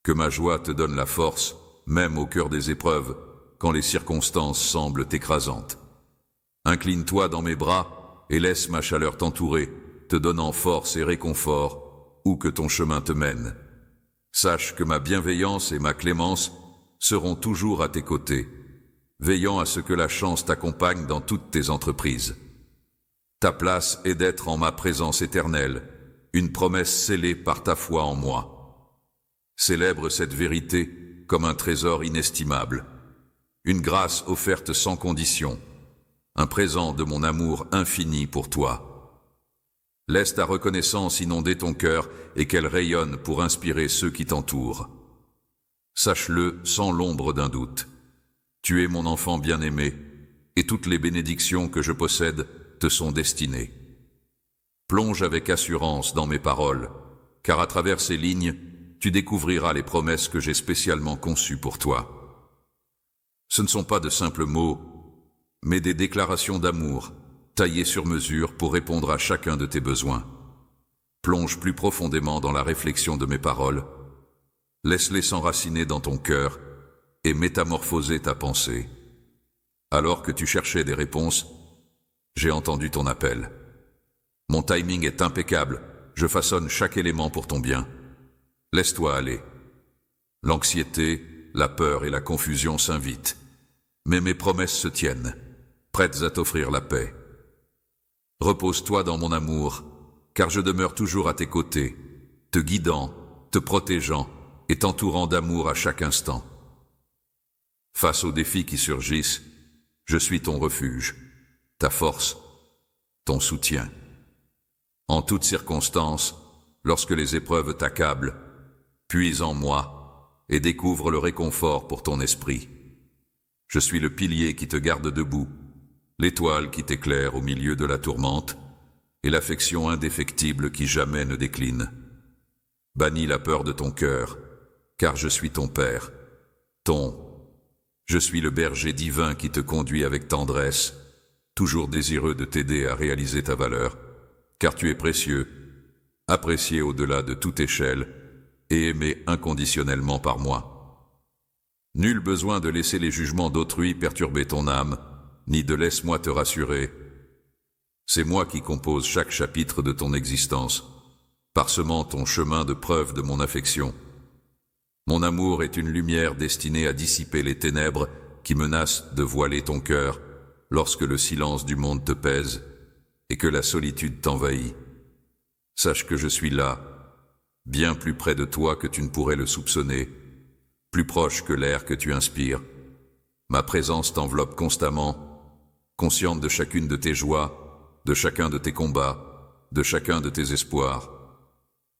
Que ma joie te donne la force, même au cœur des épreuves, quand les circonstances semblent écrasantes. Incline-toi dans mes bras et laisse ma chaleur t'entourer, te donnant force et réconfort, où que ton chemin te mène. Sache que ma bienveillance et ma clémence seront toujours à tes côtés, veillant à ce que la chance t'accompagne dans toutes tes entreprises. Ta place est d'être en ma présence éternelle, une promesse scellée par ta foi en moi. Célèbre cette vérité comme un trésor inestimable, une grâce offerte sans condition, un présent de mon amour infini pour toi. Laisse ta reconnaissance inonder ton cœur et qu'elle rayonne pour inspirer ceux qui t'entourent. Sache-le sans l'ombre d'un doute. Tu es mon enfant bien-aimé, et toutes les bénédictions que je possède te sont destinées. Plonge avec assurance dans mes paroles, car à travers ces lignes, tu découvriras les promesses que j'ai spécialement conçues pour toi. Ce ne sont pas de simples mots, mais des déclarations d'amour, taillées sur mesure pour répondre à chacun de tes besoins. Plonge plus profondément dans la réflexion de mes paroles, laisse-les s'enraciner dans ton cœur et métamorphoser ta pensée. Alors que tu cherchais des réponses, j'ai entendu ton appel. Mon timing est impeccable, je façonne chaque élément pour ton bien. Laisse-toi aller. L'anxiété, la peur et la confusion s'invitent, mais mes promesses se tiennent, prêtes à t'offrir la paix. Repose-toi dans mon amour, car je demeure toujours à tes côtés, te guidant, te protégeant et t'entourant d'amour à chaque instant. Face aux défis qui surgissent, je suis ton refuge, ta force, ton soutien. En toutes circonstances, lorsque les épreuves t'accablent, puise en moi et découvre le réconfort pour ton esprit. Je suis le pilier qui te garde debout, l'étoile qui t'éclaire au milieu de la tourmente, et l'affection indéfectible qui jamais ne décline. Bannis la peur de ton cœur, car je suis ton Père, je suis le berger divin qui te conduit avec tendresse, toujours désireux de t'aider à réaliser ta valeur, car tu es précieux, apprécié au-delà de toute échelle, et aimé inconditionnellement par moi. Nul besoin de laisser les jugements d'autrui perturber ton âme, ni de laisse-moi te rassurer. C'est moi qui compose chaque chapitre de ton existence, parsemant ton chemin de preuve de mon affection. Mon amour est une lumière destinée à dissiper les ténèbres qui menacent de voiler ton cœur lorsque le silence du monde te pèse et que la solitude t'envahit. Sache que je suis là, bien plus près de toi que tu ne pourrais le soupçonner, plus proche que l'air que tu inspires. Ma présence t'enveloppe constamment, consciente de chacune de tes joies, de chacun de tes combats, de chacun de tes espoirs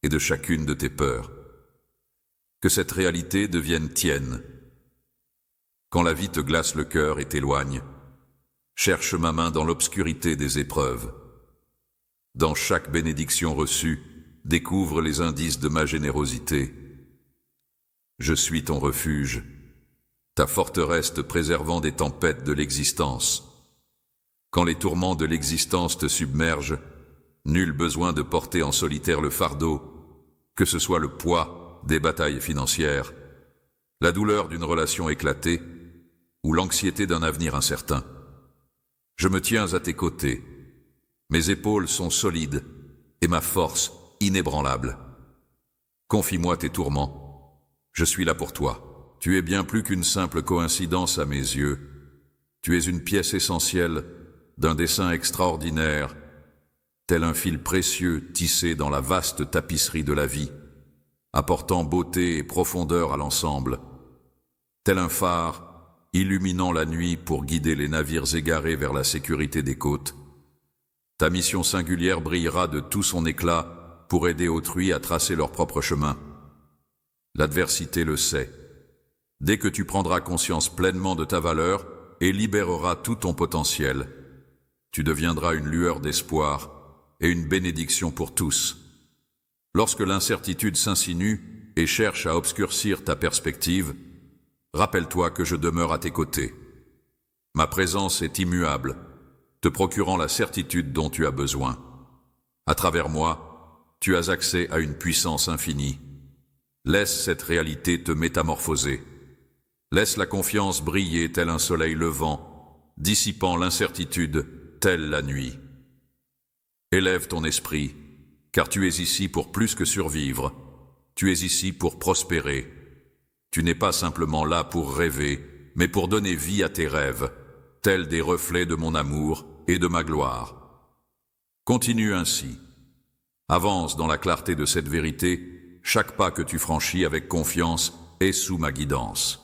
et de chacune de tes peurs. Que cette réalité devienne tienne. Quand la vie te glace le cœur et t'éloigne, cherche ma main dans l'obscurité des épreuves. Dans chaque bénédiction reçue, découvre les indices de ma générosité. Je suis ton refuge, ta forteresse te préservant des tempêtes de l'existence. Quand les tourments de l'existence te submergent, nul besoin de porter en solitaire le fardeau, que ce soit le poids, des batailles financières, la douleur d'une relation éclatée ou l'anxiété d'un avenir incertain. Je me tiens à tes côtés. Mes épaules sont solides et ma force inébranlable. Confie-moi tes tourments. Je suis là pour toi. Tu es bien plus qu'une simple coïncidence à mes yeux. Tu es une pièce essentielle d'un dessin extraordinaire, tel un fil précieux tissé dans la vaste tapisserie de la vie, apportant beauté et profondeur à l'ensemble, tel un phare illuminant la nuit pour guider les navires égarés vers la sécurité des côtes. Ta mission singulière brillera de tout son éclat pour aider autrui à tracer leur propre chemin. L'adversité le sait. Dès que tu prendras conscience pleinement de ta valeur et libéreras tout ton potentiel, tu deviendras une lueur d'espoir et une bénédiction pour tous. Lorsque l'incertitude s'insinue et cherche à obscurcir ta perspective, rappelle-toi que je demeure à tes côtés. Ma présence est immuable, te procurant la certitude dont tu as besoin. À travers moi, tu as accès à une puissance infinie. Laisse cette réalité te métamorphoser. Laisse la confiance briller tel un soleil levant, dissipant l'incertitude telle la nuit. Élève ton esprit, car tu es ici pour plus que survivre. Tu es ici pour prospérer. Tu n'es pas simplement là pour rêver, mais pour donner vie à tes rêves, tels des reflets de mon amour et de ma gloire. Continue ainsi. Avance dans la clarté de cette vérité, chaque pas que tu franchis avec confiance est sous ma guidance.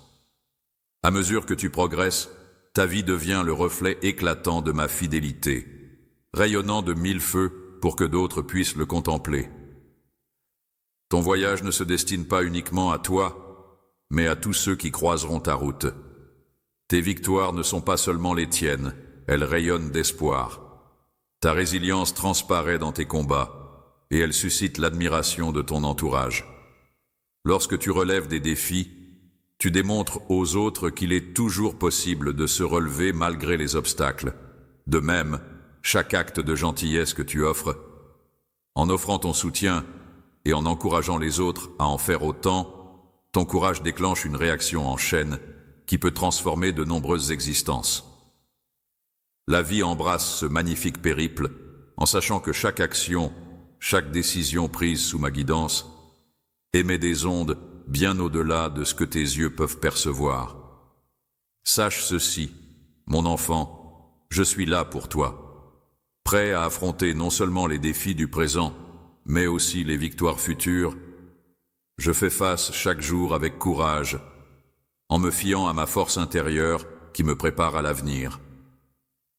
À mesure que tu progresses, ta vie devient le reflet éclatant de ma fidélité, rayonnant de 1000 feux pour que d'autres puissent le contempler. Ton voyage ne se destine pas uniquement à toi, mais à tous ceux qui croiseront ta route. Tes victoires ne sont pas seulement les tiennes, elles rayonnent d'espoir. Ta résilience transparaît dans tes combats, et elle suscite l'admiration de ton entourage. Lorsque tu relèves des défis, tu démontres aux autres qu'il est toujours possible de se relever malgré les obstacles. De même, chaque acte de gentillesse que tu offres, en offrant ton soutien et en encourageant les autres à en faire autant, ton courage déclenche une réaction en chaîne qui peut transformer de nombreuses existences. La vie embrasse ce magnifique périple en sachant que chaque action, chaque décision prise sous ma guidance émet des ondes bien au-delà de ce que tes yeux peuvent percevoir. Sache ceci, mon enfant, je suis là pour toi, prêt à affronter non seulement les défis du présent, mais aussi les victoires futures. Je fais face chaque jour avec courage, en me fiant à ma force intérieure qui me prépare à l'avenir.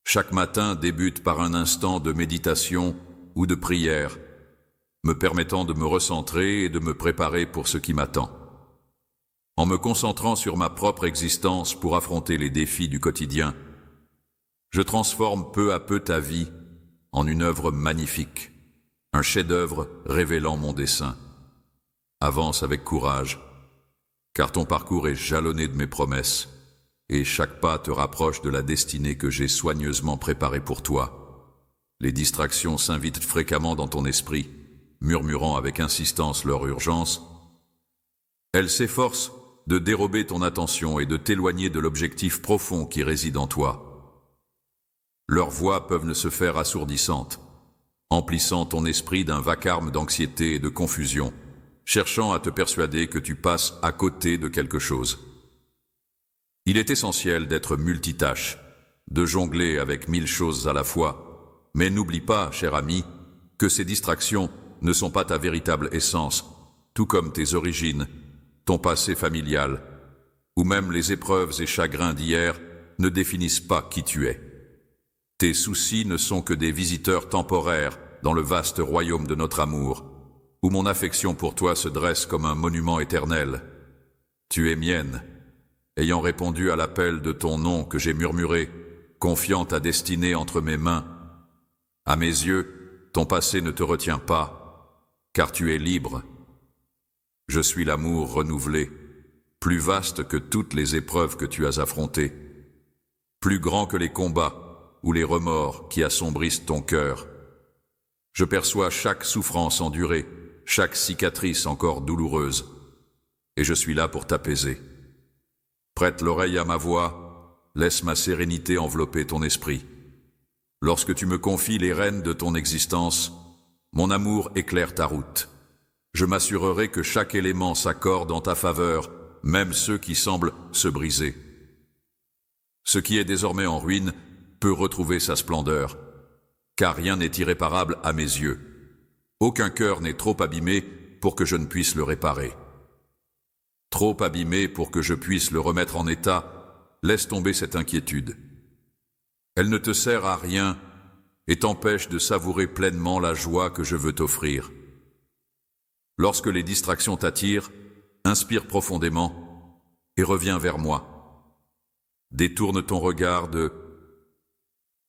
Chaque matin débute par un instant de méditation ou de prière, me permettant de me recentrer et de me préparer pour ce qui m'attend. En me concentrant sur ma propre existence pour affronter les défis du quotidien, je transforme peu à peu ta vie en une œuvre magnifique, un chef-d'œuvre révélant mon dessein. Avance avec courage, car ton parcours est jalonné de mes promesses, et chaque pas te rapproche de la destinée que j'ai soigneusement préparée pour toi. Les distractions s'invitent fréquemment dans ton esprit, murmurant avec insistance leur urgence. Elles s'efforcent de dérober ton attention et de t'éloigner de l'objectif profond qui réside en toi. Leurs voix peuvent ne se faire assourdissantes, emplissant ton esprit d'un vacarme d'anxiété et de confusion, cherchant à te persuader que tu passes à côté de quelque chose. Il est essentiel d'être multitâche, de jongler avec 1000 choses à la fois, mais n'oublie pas, cher ami, que ces distractions ne sont pas ta véritable essence, tout comme tes origines, ton passé familial, ou même les épreuves et chagrins d'hier ne définissent pas qui tu es. Tes soucis ne sont que des visiteurs temporaires dans le vaste royaume de notre amour, où mon affection pour toi se dresse comme un monument éternel. Tu es mienne, ayant répondu à l'appel de ton nom que j'ai murmuré, confiant ta destinée entre mes mains. À mes yeux, ton passé ne te retient pas, car tu es libre. Je suis l'amour renouvelé, plus vaste que toutes les épreuves que tu as affrontées, plus grand que les combats ou les remords qui assombrissent ton cœur. Je perçois chaque souffrance endurée, chaque cicatrice encore douloureuse, et je suis là pour t'apaiser. Prête l'oreille à ma voix, laisse ma sérénité envelopper ton esprit. Lorsque tu me confies les rênes de ton existence, mon amour éclaire ta route. Je m'assurerai que chaque élément s'accorde en ta faveur, même ceux qui semblent se briser. Ce qui est désormais en ruine peut retrouver sa splendeur, car rien n'est irréparable à mes yeux. Aucun cœur n'est trop abîmé pour que je ne puisse le réparer. Trop abîmé pour que je puisse le remettre en état, laisse tomber cette inquiétude. Elle ne te sert à rien et t'empêche de savourer pleinement la joie que je veux t'offrir. Lorsque les distractions t'attirent, inspire profondément et reviens vers moi. Détourne ton regard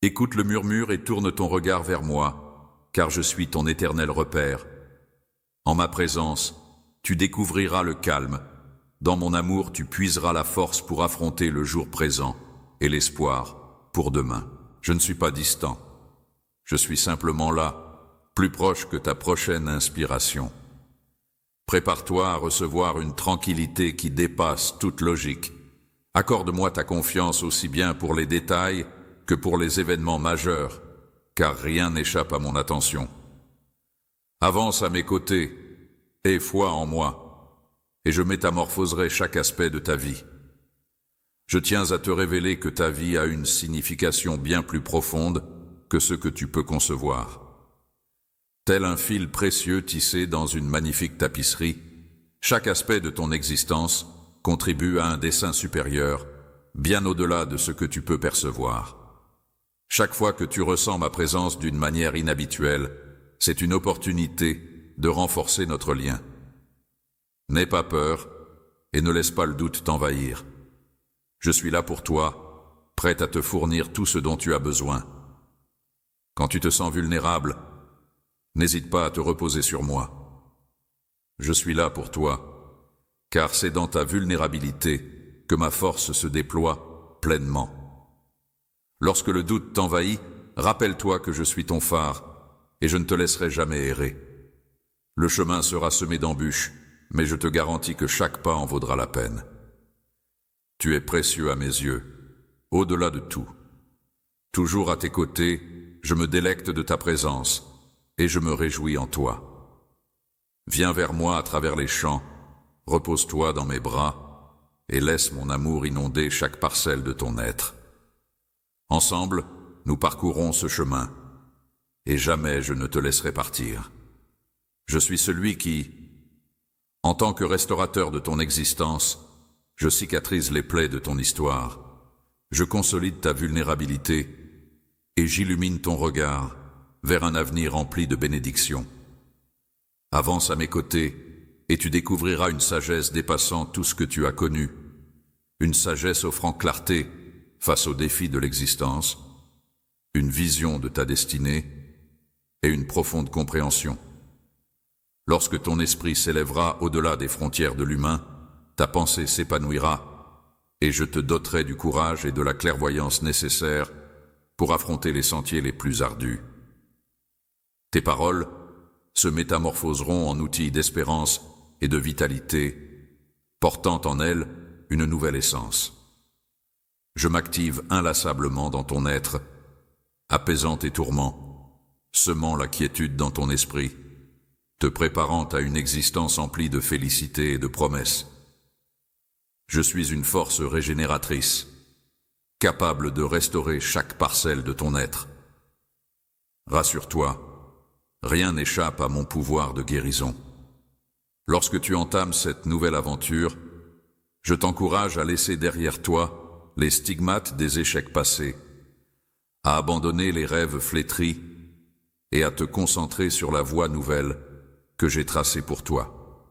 Écoute le murmure et tourne ton regard vers moi, car je suis ton éternel repère. En ma présence, tu découvriras le calme. Dans mon amour, tu puiseras la force pour affronter le jour présent et l'espoir pour demain. Je ne suis pas distant. Je suis simplement là, plus proche que ta prochaine inspiration. Prépare-toi à recevoir une tranquillité qui dépasse toute logique. Accorde-moi ta confiance aussi bien pour les détails que pour les événements majeurs, car rien n'échappe à mon attention. Avance à mes côtés, aie foi en moi, et je métamorphoserai chaque aspect de ta vie. Je tiens à te révéler que ta vie a une signification bien plus profonde que ce que tu peux concevoir. Tel un fil précieux tissé dans une magnifique tapisserie, chaque aspect de ton existence contribue à un dessin supérieur, bien au-delà de ce que tu peux percevoir. Chaque fois que tu ressens ma présence d'une manière inhabituelle, c'est une opportunité de renforcer notre lien. N'aie pas peur et ne laisse pas le doute t'envahir. Je suis là pour toi, prêt à te fournir tout ce dont tu as besoin. Quand tu te sens vulnérable, n'hésite pas à te reposer sur moi. Je suis là pour toi, car c'est dans ta vulnérabilité que ma force se déploie pleinement. Lorsque le doute t'envahit, rappelle-toi que je suis ton phare, et je ne te laisserai jamais errer. Le chemin sera semé d'embûches, mais je te garantis que chaque pas en vaudra la peine. Tu es précieux à mes yeux, au-delà de tout. Toujours à tes côtés, je me délecte de ta présence, et je me réjouis en toi. Viens vers moi à travers les champs, repose-toi dans mes bras, et laisse mon amour inonder chaque parcelle de ton être. Ensemble, nous parcourrons ce chemin, et jamais je ne te laisserai partir. Je suis celui qui, en tant que restaurateur de ton existence, je cicatrise les plaies de ton histoire, je consolide ta vulnérabilité, et j'illumine ton regard vers un avenir rempli de bénédictions. Avance à mes côtés, et tu découvriras une sagesse dépassant tout ce que tu as connu, une sagesse offrant clarté face aux défis de l'existence, une vision de ta destinée et une profonde compréhension. Lorsque ton esprit s'élèvera au-delà des frontières de l'humain, ta pensée s'épanouira et je te doterai du courage et de la clairvoyance nécessaires pour affronter les sentiers les plus ardus. Tes paroles se métamorphoseront en outils d'espérance et de vitalité, portant en elles une nouvelle essence. Je m'active inlassablement dans ton être, apaisant tes tourments, semant la quiétude dans ton esprit, te préparant à une existence emplie de félicité et de promesses. Je suis une force régénératrice, capable de restaurer chaque parcelle de ton être. Rassure-toi, rien n'échappe à mon pouvoir de guérison. Lorsque tu entames cette nouvelle aventure, je t'encourage à laisser derrière toi les stigmates des échecs passés, à abandonner les rêves flétris et à te concentrer sur la voie nouvelle que j'ai tracée pour toi.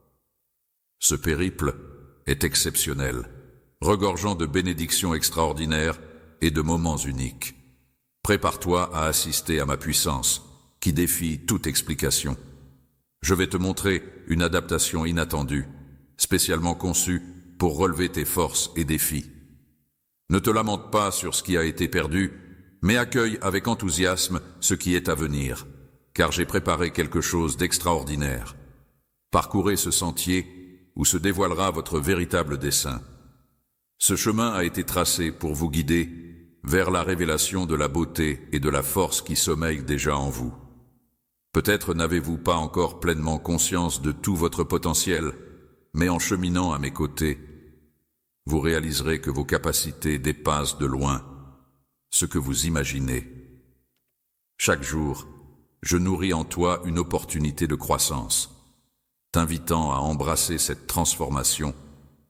Ce périple est exceptionnel, regorgeant de bénédictions extraordinaires et de moments uniques. Prépare-toi à assister à ma puissance, qui défie toute explication. Je vais te montrer une adaptation inattendue, spécialement conçue pour relever tes forces et défis. Ne te lamente pas sur ce qui a été perdu, mais accueille avec enthousiasme ce qui est à venir, car j'ai préparé quelque chose d'extraordinaire. Parcourez ce sentier où se dévoilera votre véritable dessein. Ce chemin a été tracé pour vous guider vers la révélation de la beauté et de la force qui sommeillent déjà en vous. Peut-être n'avez-vous pas encore pleinement conscience de tout votre potentiel, mais en cheminant à mes côtés, vous réaliserez que vos capacités dépassent de loin ce que vous imaginez. Chaque jour, je nourris en toi une opportunité de croissance, t'invitant à embrasser cette transformation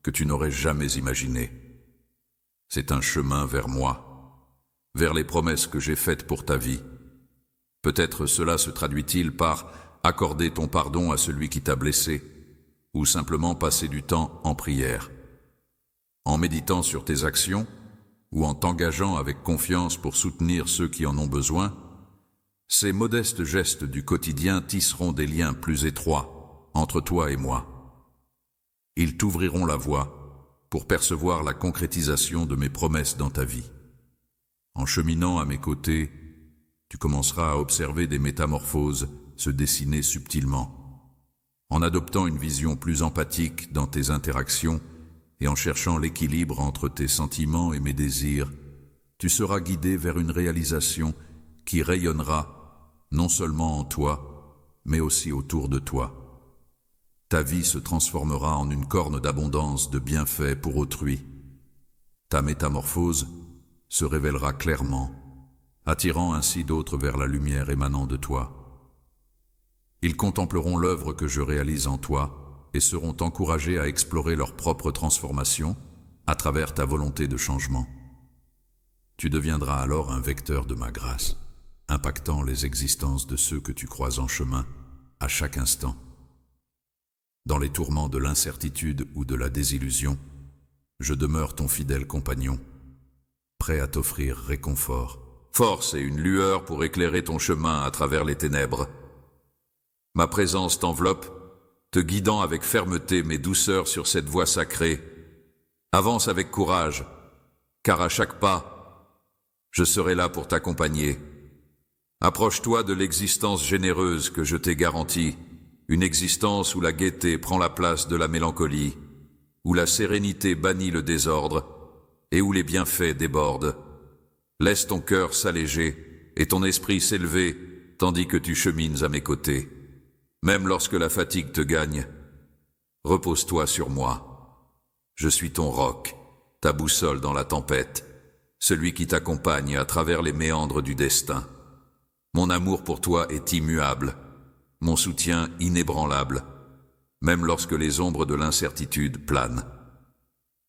que tu n'aurais jamais imaginée. C'est un chemin vers moi, vers les promesses que j'ai faites pour ta vie. Peut-être cela se traduit-il par accorder ton pardon à celui qui t'a blessé, ou simplement passer du temps en prière. En méditant sur tes actions, ou en t'engageant avec confiance pour soutenir ceux qui en ont besoin, ces modestes gestes du quotidien tisseront des liens plus étroits entre toi et moi. Ils t'ouvriront la voie pour percevoir la concrétisation de mes promesses dans ta vie. En cheminant à mes côtés, tu commenceras à observer des métamorphoses se dessiner subtilement. En adoptant une vision plus empathique dans tes interactions et en cherchant l'équilibre entre tes sentiments et mes désirs, tu seras guidé vers une réalisation qui rayonnera non seulement en toi, mais aussi autour de toi. Ta vie se transformera en une corne d'abondance de bienfaits pour autrui. Ta métamorphose se révélera clairement, attirant ainsi d'autres vers la lumière émanant de toi. Ils contempleront l'œuvre que je réalise en toi et seront encouragés à explorer leur propre transformation à travers ta volonté de changement. Tu deviendras alors un vecteur de ma grâce, impactant les existences de ceux que tu croises en chemin à chaque instant. Dans les tourments de l'incertitude ou de la désillusion, je demeure ton fidèle compagnon, prêt à t'offrir réconfort, force et une lueur pour éclairer ton chemin à travers les ténèbres. Ma présence t'enveloppe, te guidant avec fermeté mais douceur sur cette voie sacrée. Avance avec courage, car à chaque pas, je serai là pour t'accompagner. Approche-toi de l'existence généreuse que je t'ai garantie, une existence où la gaieté prend la place de la mélancolie, où la sérénité bannit le désordre et où les bienfaits débordent. Laisse ton cœur s'alléger et ton esprit s'élever tandis que tu chemines à mes côtés. Même lorsque la fatigue te gagne, repose-toi sur moi. Je suis ton roc, ta boussole dans la tempête, celui qui t'accompagne à travers les méandres du destin. Mon amour pour toi est immuable, mon soutien inébranlable, même lorsque les ombres de l'incertitude planent.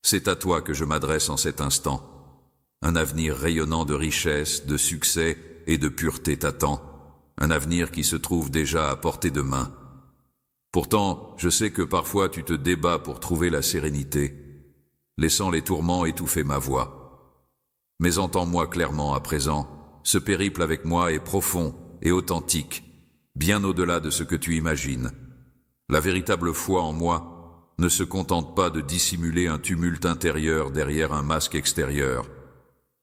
C'est à toi que je m'adresse en cet instant. Un avenir rayonnant de richesse, de succès et de pureté t'attend. Un avenir qui se trouve déjà à portée de main. Pourtant, je sais que parfois tu te débats pour trouver la sérénité, laissant les tourments étouffer ma voix. Mais entends-moi clairement à présent, ce périple avec moi est profond et authentique, bien au-delà de ce que tu imagines. La véritable foi en moi ne se contente pas de dissimuler un tumulte intérieur derrière un masque extérieur.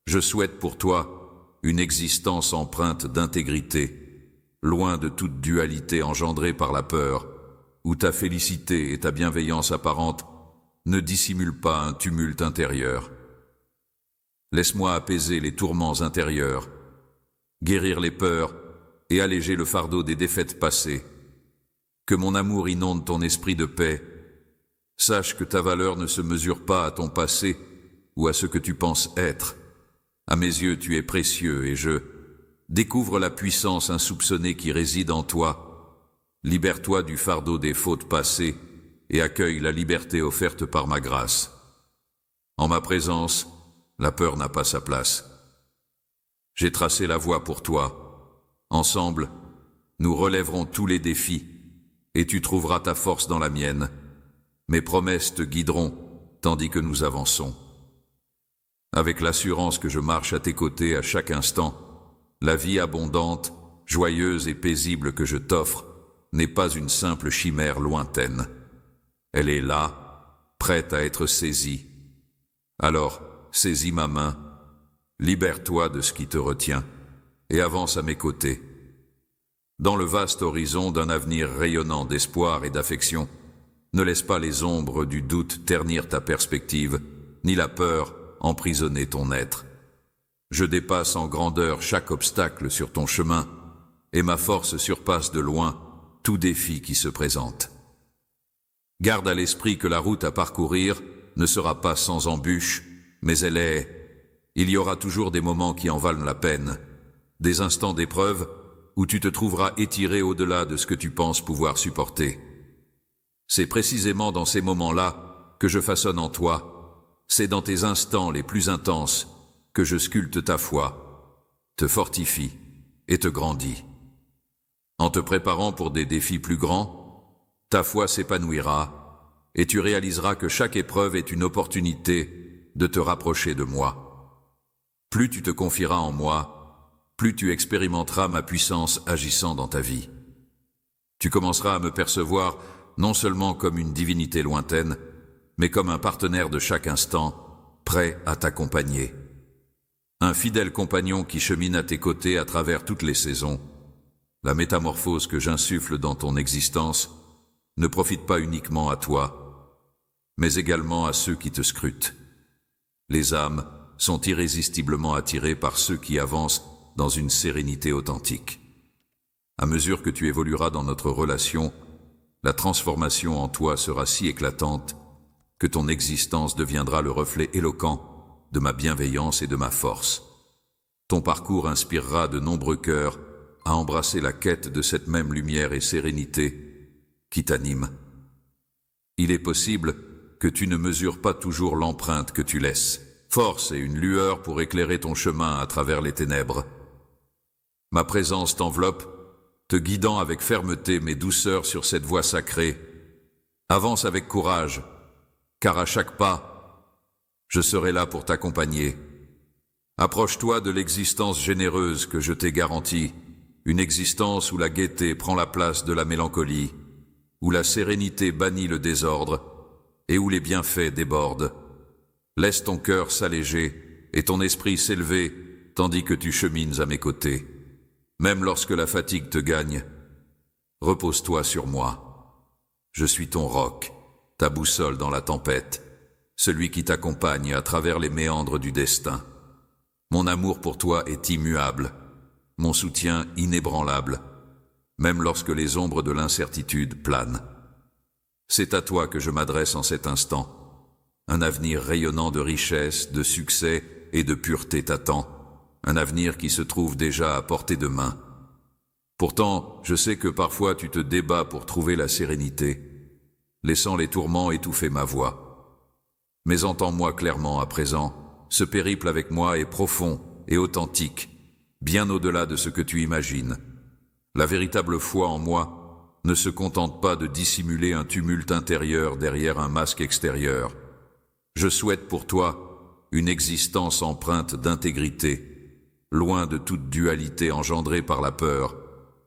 Je souhaite pour toi une existence empreinte d'intégrité, loin de toute dualité engendrée par la peur, où ta félicité et ta bienveillance apparente ne dissimulent pas un tumulte intérieur. Laisse-moi apaiser les tourments intérieurs, guérir les peurs et alléger le fardeau des défaites passées. Que mon amour inonde ton esprit de paix. Sache que ta valeur ne se mesure pas à ton passé ou à ce que tu penses être. À mes yeux, tu es précieux et je découvre la puissance insoupçonnée qui réside en toi. Libère-toi du fardeau des fautes passées et accueille la liberté offerte par ma grâce. En ma présence, la peur n'a pas sa place. J'ai tracé la voie pour toi. Ensemble, nous relèverons tous les défis et tu trouveras ta force dans la mienne. Mes promesses te guideront tandis que nous avançons. Avec l'assurance que je marche à tes côtés à chaque instant, la vie abondante, joyeuse et paisible que je t'offre n'est pas une simple chimère lointaine. Elle est là, prête à être saisie. Alors, saisis ma main, libère-toi de ce qui te retient et avance à mes côtés. Dans le vaste horizon d'un avenir rayonnant d'espoir et d'affection, Ne laisse pas les ombres du doute ternir ta perspective, ni la peur emprisonner ton être. Je dépasse en grandeur chaque obstacle sur ton chemin, et ma force surpasse de loin tout défi qui se présente. Garde à l'esprit que la route à parcourir ne sera pas sans embûches, mais il y aura toujours des moments qui en valent la peine, des instants d'épreuve où tu te trouveras étiré au-delà de ce que tu penses pouvoir supporter. C'est précisément dans ces moments-là que je façonne en toi, c'est dans tes instants les plus intenses que je sculpte ta foi, te fortifie et te grandis. En te préparant pour des défis plus grands, ta foi s'épanouira et tu réaliseras que chaque épreuve est une opportunité de te rapprocher de moi. Plus tu te confieras en moi, plus tu expérimenteras ma puissance agissant dans ta vie. Tu commenceras à me percevoir non seulement comme une divinité lointaine, mais comme un partenaire de chaque instant, prêt à t'accompagner. Un fidèle compagnon qui chemine à tes côtés à travers toutes les saisons. La métamorphose que j'insuffle dans ton existence ne profite pas uniquement à toi, mais également à ceux qui te scrutent. Les âmes sont irrésistiblement attirées par ceux qui avancent dans une sérénité authentique. À mesure que tu évolueras dans notre relation, la transformation en toi sera si éclatante que ton existence deviendra le reflet éloquent de ma bienveillance et de ma force. Ton parcours inspirera de nombreux cœurs à embrasser la quête de cette même lumière et sérénité qui t'anime. Il est possible que tu ne mesures pas toujours l'empreinte que tu laisses. Force et une lueur pour éclairer ton chemin à travers les ténèbres. Ma présence t'enveloppe, te guidant avec fermeté mais douceur sur cette voie sacrée. Avance avec courage, car à chaque pas, je serai là pour t'accompagner. Approche-toi de l'existence généreuse que je t'ai garantie, une existence où la gaieté prend la place de la mélancolie, où la sérénité bannit le désordre et où les bienfaits débordent. Laisse ton cœur s'alléger et ton esprit s'élever tandis que tu chemines à mes côtés. Même lorsque la fatigue te gagne, repose-toi sur moi. Je suis ton roc, ta boussole dans la tempête, celui qui t'accompagne à travers les méandres du destin. Mon amour pour toi est immuable, mon soutien inébranlable, même lorsque les ombres de l'incertitude planent. C'est à toi que je m'adresse en cet instant. Un avenir rayonnant de richesse, de succès et de pureté t'attend, un avenir qui se trouve déjà à portée de main. Pourtant, je sais que parfois tu te débats pour trouver la sérénité, laissant les tourments étouffer ma voix. Mais entends-moi clairement à présent, ce périple avec moi est profond et authentique, bien au-delà de ce que tu imagines. La véritable foi en moi ne se contente pas de dissimuler un tumulte intérieur derrière un masque extérieur. Je souhaite pour toi une existence empreinte d'intégrité, loin de toute dualité engendrée par la peur,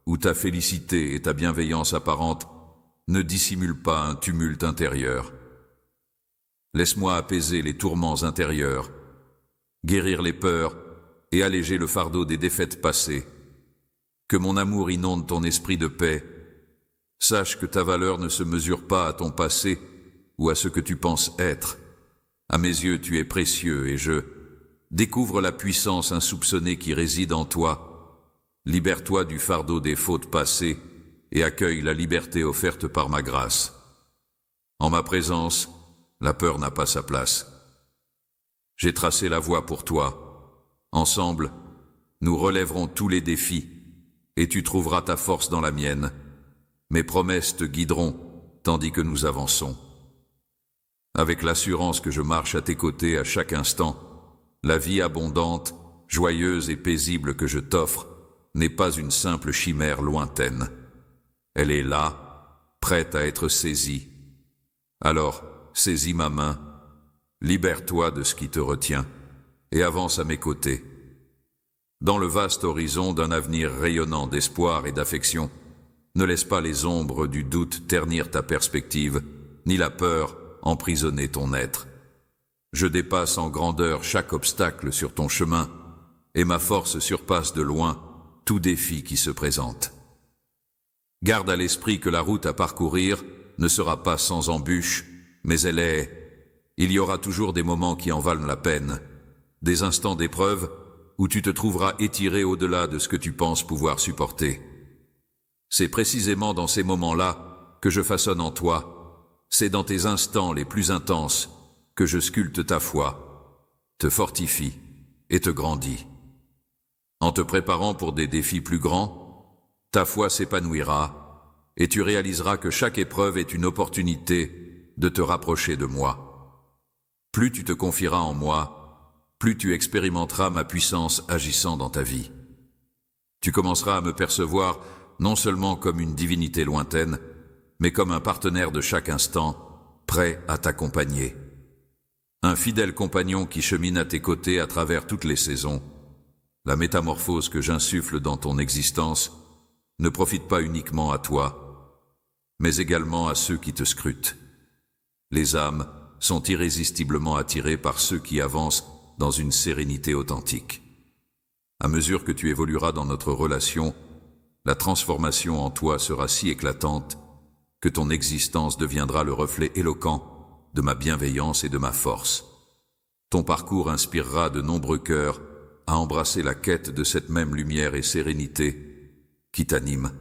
où ta félicité et ta bienveillance apparente ne dissimulent pas un tumulte intérieur. Laisse-moi apaiser les tourments intérieurs, guérir les peurs et alléger le fardeau des défaites passées. Que mon amour inonde ton esprit de paix. Sache que ta valeur ne se mesure pas à ton passé ou à ce que tu penses être. À mes yeux, tu es précieux et je découvre la puissance insoupçonnée qui réside en toi. Libère-toi du fardeau des fautes passées et accueille la liberté offerte par ma grâce. En ma présence, la peur n'a pas sa place. J'ai tracé la voie pour toi. Ensemble, nous relèverons tous les défis et tu trouveras ta force dans la mienne. Mes promesses te guideront tandis que nous avançons. Avec l'assurance que je marche à tes côtés à chaque instant, la vie abondante, joyeuse et paisible que je t'offre n'est pas une simple chimère lointaine. Elle est là, prête à être saisie. Alors, saisis ma main, libère-toi de ce qui te retient et avance à mes côtés. Dans le vaste horizon d'un avenir rayonnant d'espoir et d'affection, ne laisse pas les ombres du doute ternir ta perspective, ni la peur emprisonner ton être. Je dépasse en grandeur chaque obstacle sur ton chemin, et ma force surpasse de loin tout défi qui se présente. Garde à l'esprit que la route à parcourir ne sera pas sans embûches, mais elle est... Il y aura toujours des moments qui en valent la peine, des instants d'épreuve où tu te trouveras étiré au-delà de ce que tu penses pouvoir supporter. C'est précisément dans ces moments-là que je façonne en toi, c'est dans tes instants les plus intenses que je sculpte ta foi, te fortifie et te grandis. En te préparant pour des défis plus grands, ta foi s'épanouira et tu réaliseras que chaque épreuve est une opportunité de te rapprocher de moi. Plus tu te confieras en moi, plus tu expérimenteras ma puissance agissant dans ta vie. Tu commenceras à me percevoir non seulement comme une divinité lointaine, mais comme un partenaire de chaque instant, prêt à t'accompagner. Un fidèle compagnon qui chemine à tes côtés à travers toutes les saisons. La métamorphose que j'insuffle dans ton existence ne profite pas uniquement à toi, mais également à ceux qui te scrutent. Les âmes sont irrésistiblement attirées par ceux qui avancent dans une sérénité authentique. À mesure que tu évolueras dans notre relation, la transformation en toi sera si éclatante que ton existence deviendra le reflet éloquent de ma bienveillance et de ma force. Ton parcours inspirera de nombreux cœurs à embrasser la quête de cette même lumière et sérénité qui t'anime.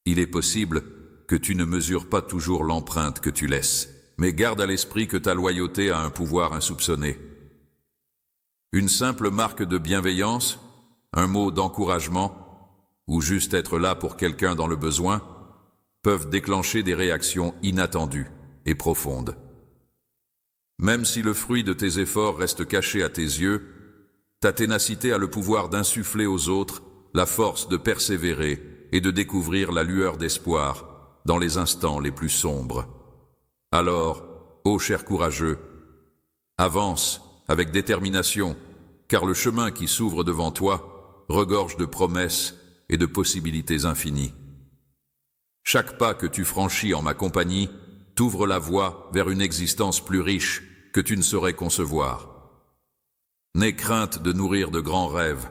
Il est possible que tu ne mesures pas toujours l'empreinte que tu laisses, mais garde à l'esprit que ta loyauté a un pouvoir insoupçonné. Une simple marque de bienveillance, un mot d'encouragement, ou juste être là pour quelqu'un dans le besoin, peuvent déclencher des réactions inattendues et profondes. Même si le fruit de tes efforts reste caché à tes yeux, ta ténacité a le pouvoir d'insuffler aux autres la force de persévérer et de découvrir la lueur d'espoir dans les instants les plus sombres. Alors, ô cher courageux, avance avec détermination, car le chemin qui s'ouvre devant toi regorge de promesses et de possibilités infinies. Chaque pas que tu franchis en ma compagnie t'ouvre la voie vers une existence plus riche que tu ne saurais concevoir. N'aie crainte de nourrir de grands rêves,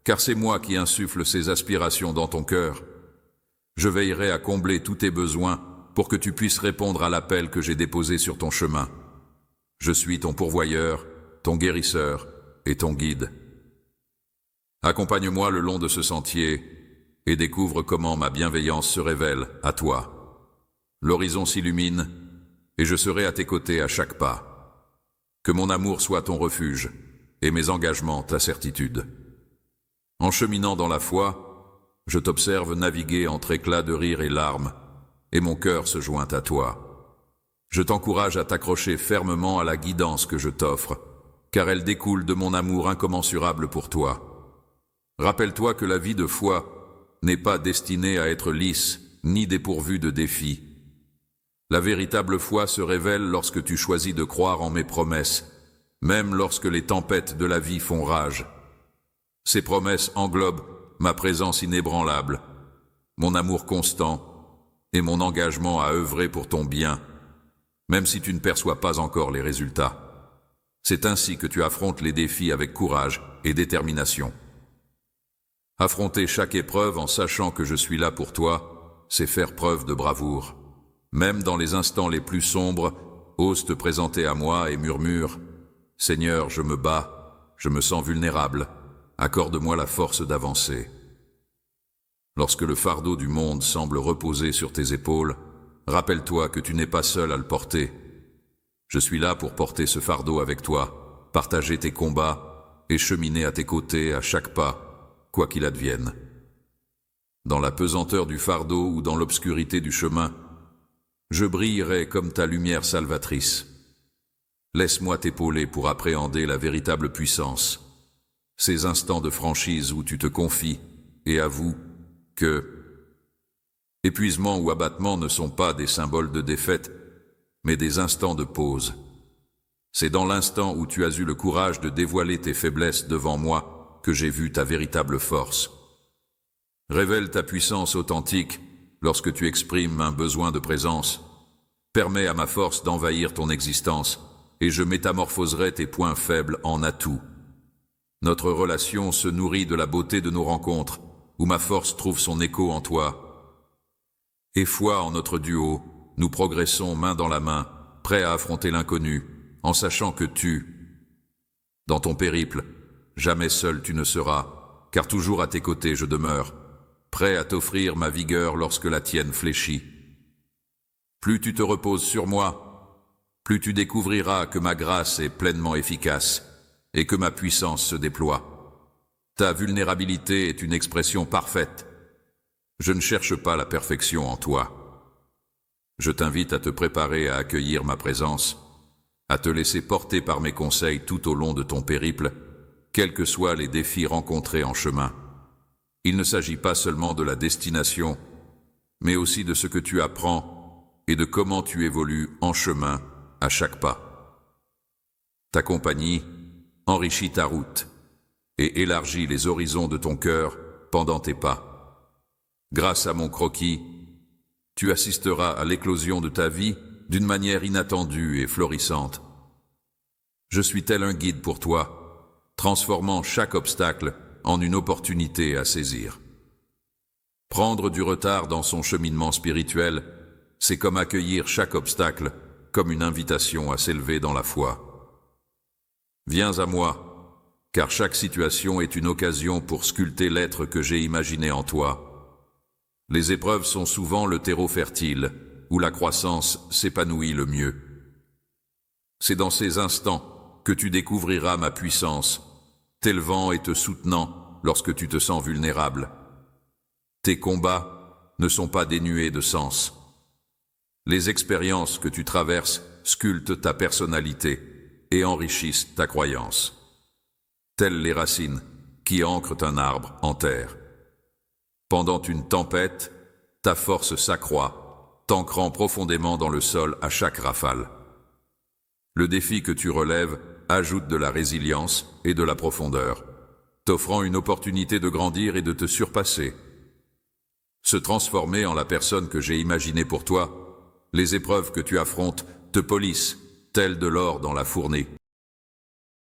car c'est moi qui insuffle ces aspirations dans ton cœur. Je veillerai à combler tous tes besoins pour que tu puisses répondre à l'appel que j'ai déposé sur ton chemin. Je suis ton pourvoyeur, ton guérisseur et ton guide. Accompagne-moi le long de ce sentier et découvre comment ma bienveillance se révèle à toi. L'horizon s'illumine et je serai à tes côtés à chaque pas. Que mon amour soit ton refuge et mes engagements ta certitude. En cheminant dans la foi, je t'observe naviguer entre éclats de rire et larmes, et mon cœur se joint à toi. Je t'encourage à t'accrocher fermement à la guidance que je t'offre, car elle découle de mon amour incommensurable pour toi. Rappelle-toi que la vie de foi n'est pas destinée à être lisse, ni dépourvue de défis. La véritable foi se révèle lorsque tu choisis de croire en mes promesses, même lorsque les tempêtes de la vie font rage. Ces promesses englobent ma présence inébranlable, mon amour constant et mon engagement à œuvrer pour ton bien, même si tu ne perçois pas encore les résultats. C'est ainsi que tu affrontes les défis avec courage et détermination. Affronter chaque épreuve en sachant que je suis là pour toi, c'est faire preuve de bravoure. Même dans les instants les plus sombres, ose te présenter à moi et murmure « Seigneur, je me bats, je me sens vulnérable, accorde-moi la force d'avancer. » Lorsque le fardeau du monde semble reposer sur tes épaules, rappelle-toi que tu n'es pas seul à le porter. Je suis là pour porter ce fardeau avec toi, partager tes combats et cheminer à tes côtés à chaque pas, quoi qu'il advienne. Dans la pesanteur du fardeau ou dans l'obscurité du chemin, je brillerai comme ta lumière salvatrice. Laisse-moi t'épauler pour appréhender la véritable puissance. Ces instants de franchise où tu te confies et avoues que épuisement ou abattement ne sont pas des symboles de défaite, mais des instants de pause. C'est dans l'instant où tu as eu le courage de dévoiler tes faiblesses devant moi que j'ai vu ta véritable force. Révèle ta puissance authentique lorsque tu exprimes un besoin de présence. Permets à ma force d'envahir ton existence et je métamorphoserai tes points faibles en atouts. Notre relation se nourrit de la beauté de nos rencontres, où ma force trouve son écho en toi. Aie foi en notre duo, nous progressons main dans la main, prêts à affronter l'inconnu, en sachant que dans ton périple, jamais seul tu ne seras, car toujours à tes côtés je demeure, prêt à t'offrir ma vigueur lorsque la tienne fléchit. Plus tu te reposes sur moi, plus tu découvriras que ma grâce est pleinement efficace et que ma puissance se déploie. Ta vulnérabilité est une expression parfaite. Je ne cherche pas la perfection en toi. Je t'invite à te préparer à accueillir ma présence, à te laisser porter par mes conseils tout au long de ton périple, quels que soient les défis rencontrés en chemin. Il ne s'agit pas seulement de la destination, mais aussi de ce que tu apprends et de comment tu évolues en chemin à chaque pas. Ta compagnie enrichit ta route et élargit les horizons de ton cœur pendant tes pas. Grâce à mon croquis, tu assisteras à l'éclosion de ta vie d'une manière inattendue et florissante. Je suis tel un guide pour toi, transformant chaque obstacle en une opportunité à saisir. Prendre du retard dans son cheminement spirituel, c'est comme accueillir chaque obstacle comme une invitation à s'élever dans la foi. Viens à moi, car chaque situation est une occasion pour sculpter l'être que j'ai imaginé en toi. Les épreuves sont souvent le terreau fertile, où la croissance s'épanouit le mieux. C'est dans ces instants que tu découvriras ma puissance, t'élevant et te soutenant lorsque tu te sens vulnérable. Tes combats ne sont pas dénués de sens. Les expériences que tu traverses sculptent ta personnalité et enrichissent ta croyance. Telles les racines qui ancrent un arbre en terre. Pendant une tempête, ta force s'accroît, t'ancrant profondément dans le sol à chaque rafale. Le défi que tu relèves ajoute de la résilience et de la profondeur, t'offrant une opportunité de grandir et de te surpasser. Se transformer en la personne que j'ai imaginée pour toi, les épreuves que tu affrontes te polissent, telles de l'or dans la fournaise.